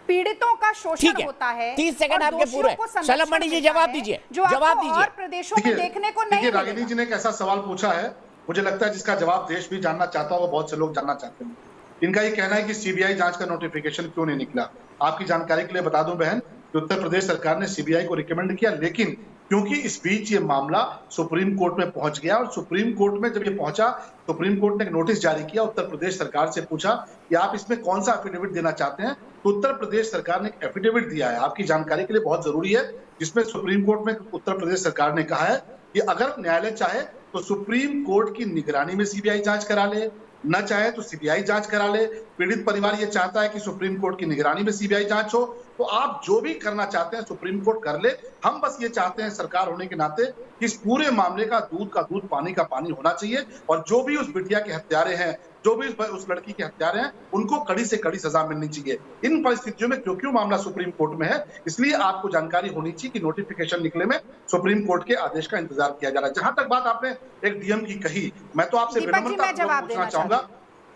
पीड़ितों का शोषण होता है। 30 सेकंड आपके पूरे। शलभ मणि जी जवाब दीजिए, जवाब दीजिए। और प्रदेशों में देखने को नहीं मिलेगा। रागिनी जी ने एक ऐसा सवाल पूछा है, मुझे लगता है जिसका जवाब देश भी जानना चाहता होगा, बहुत से लोग जानना चाहते हैं। इनका ये कहना है कि सीबीआई जांच का नोटिफिकेशन क्यों नहीं निकला। आपकी जानकारी के लिए बता दूं बहन कि उत्तर प्रदेश सरकार ने सीबीआई को रिकमेंड किया, लेकिन क्योंकि इस बीच ये मामला सुप्रीम कोर्ट में पहुंच गया और सुप्रीम कोर्ट में जब ये पहुंचा, सुप्रीम कोर्ट ने एक नोटिस जारी किया, उत्तर प्रदेश सरकार से पूछा कि आप इसमें कौन सा एफिडेविट देना चाहते हैं। तो उत्तर प्रदेश सरकार ने एक एफिडेविट दिया है, आपकी जानकारी के लिए बहुत जरूरी है, जिसमें सुप्रीम कोर्ट में उत्तर प्रदेश सरकार ने कहा है कि अगर न्यायालय चाहे तो सुप्रीम कोर्ट की निगरानी में सीबीआई जांच करा ले, न चाहे तो सीबीआई जांच करा ले। पीड़ित परिवार ये चाहता है कि सुप्रीम कोर्ट की निगरानी में सीबीआई जांच हो, तो आप जो भी करना चाहते हैं सुप्रीम कोर्ट कर ले। हम बस ये चाहते हैं सरकार होने के नाते कि इस पूरे मामले का दूध पानी का पानी होना चाहिए, और जो भी उस बिटिया के हत्यारे हैं, जो भी उस लड़की के हत्यारे हैं, उनको कड़ी से कड़ी सजा मिलनी चाहिए। इन परिस्थितियों में क्योंकि मामला सुप्रीम कोर्ट में है, इसलिए आपको जानकारी होनी चाहिए कि नोटिफिकेशन निकले में सुप्रीम कोर्ट के आदेश का इंतजार किया जा रहा है। जहां तक बात आपने एक डीएम की कही, मैं तो आपसे विनम्रतापूर्वक पूछना चाहूंगा,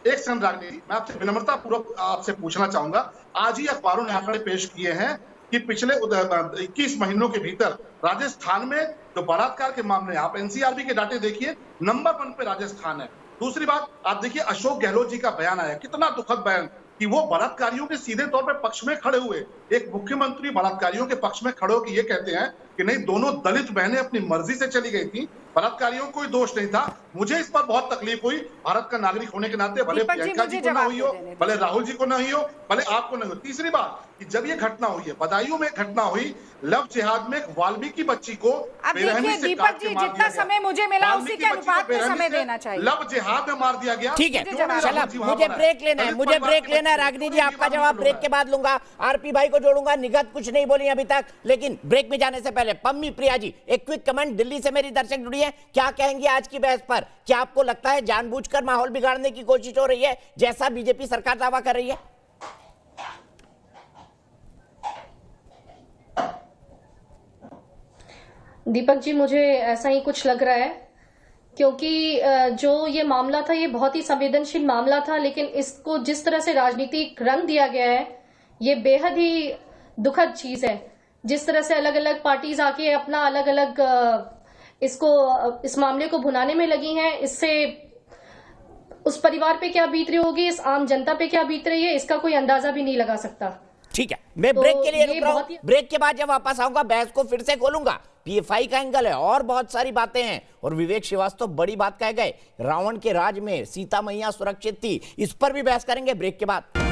एक सेकंड रागिनी, मैं आपसे विनम्रतापूर्वक आपसे पूछना चाहूंगा, आज ही अखबारों ने आंकड़े पेश किए हैं कि पिछले 21 महीनों के भीतर राजस्थान में जो बलात्कार के मामले, आप एनसीआरबी के डाटे देखिए, नंबर 1 पे राजस्थान है। दूसरी बात आप देखिए, अशोक गहलोत जी का बयान आया, कितना दुखद बयान कि वो बलात्कारियों के सीधे तौर पे पक्ष में खड़े हुए। एक मुख्यमंत्री बलात्कारियों के पक्ष में खड़े होकर ये कहते हैं कि नहीं, दोनों दलित बहनें अपनी मर्जी से चली गई थी, बलात्कारियों को कोई दोष नहीं था। मुझे इस पर बहुत तकलीफ हुई, भारत का नागरिक होने के नाते, भले प्रियंका जी को ना हुई हो, भले राहुल जी को नहीं हो, भले आपको नहीं हो। तीसरी बात कि जब ये घटना हुई है, बदायूं में घटना हुई, लव जिहाद में एक वाल्मीकि बच्ची को बेरहमी से काट के मार दिया गया। समय मुझे मिला उसी के अनुपात में समय देना चाहिए। लव जिहाद में मार दिया गया। ठीक है, चलो मुझे ब्रेक लेना है, मुझे ब्रेक लेना है। रागिनी जी आपका जवाब ब्रेक के बाद लूंगा। आरपी भाई को जोड़ूंगा। निगत कुछ नहीं बोली अभी तक, लेकिन ब्रेक में जाने से पहले पम्मी प्रिया जी एक क्विक कमेंट, दिल्ली से मेरी दर्शक जुड़ी है, क्या कहेंगे आज की बहस पर? क्या आपको लगता है जानबूझकर माहौल बिगाड़ने की कोशिश हो रही है जैसा बीजेपी सरकार दावा कर रही है? दीपक जी, मुझे ऐसा ही कुछ लग रहा है, क्योंकि जो ये मामला था ये बहुत ही संवेदनशील मामला था, लेकिन इसको जिस तरह से राजनीतिक रंग दिया गया है ये बेहद ही दुखद चीज है। जिस तरह से अलग अलग पार्टीज आके अपना अलग अलग इस मामले को भुनाने में लगी हैं, इससे उस परिवार पे क्या बीत रही होगी, इस आम जनता पे क्या बीत रही है, इसका कोई अंदाजा भी नहीं लगा सकता। ठीक है, मैं ब्रेक के लिए रुक रहा हूं। ब्रेक के बाद जब वापस आऊंगा बहस को फिर से खोलूंगा। पीएफआई का एंगल है और बहुत सारी बातें हैं, और विवेक श्रीवास्तव बड़ी बात कह गए, रावण के राज में सीता मैया सुरक्षित थी, इस पर भी बहस करेंगे ब्रेक के बाद।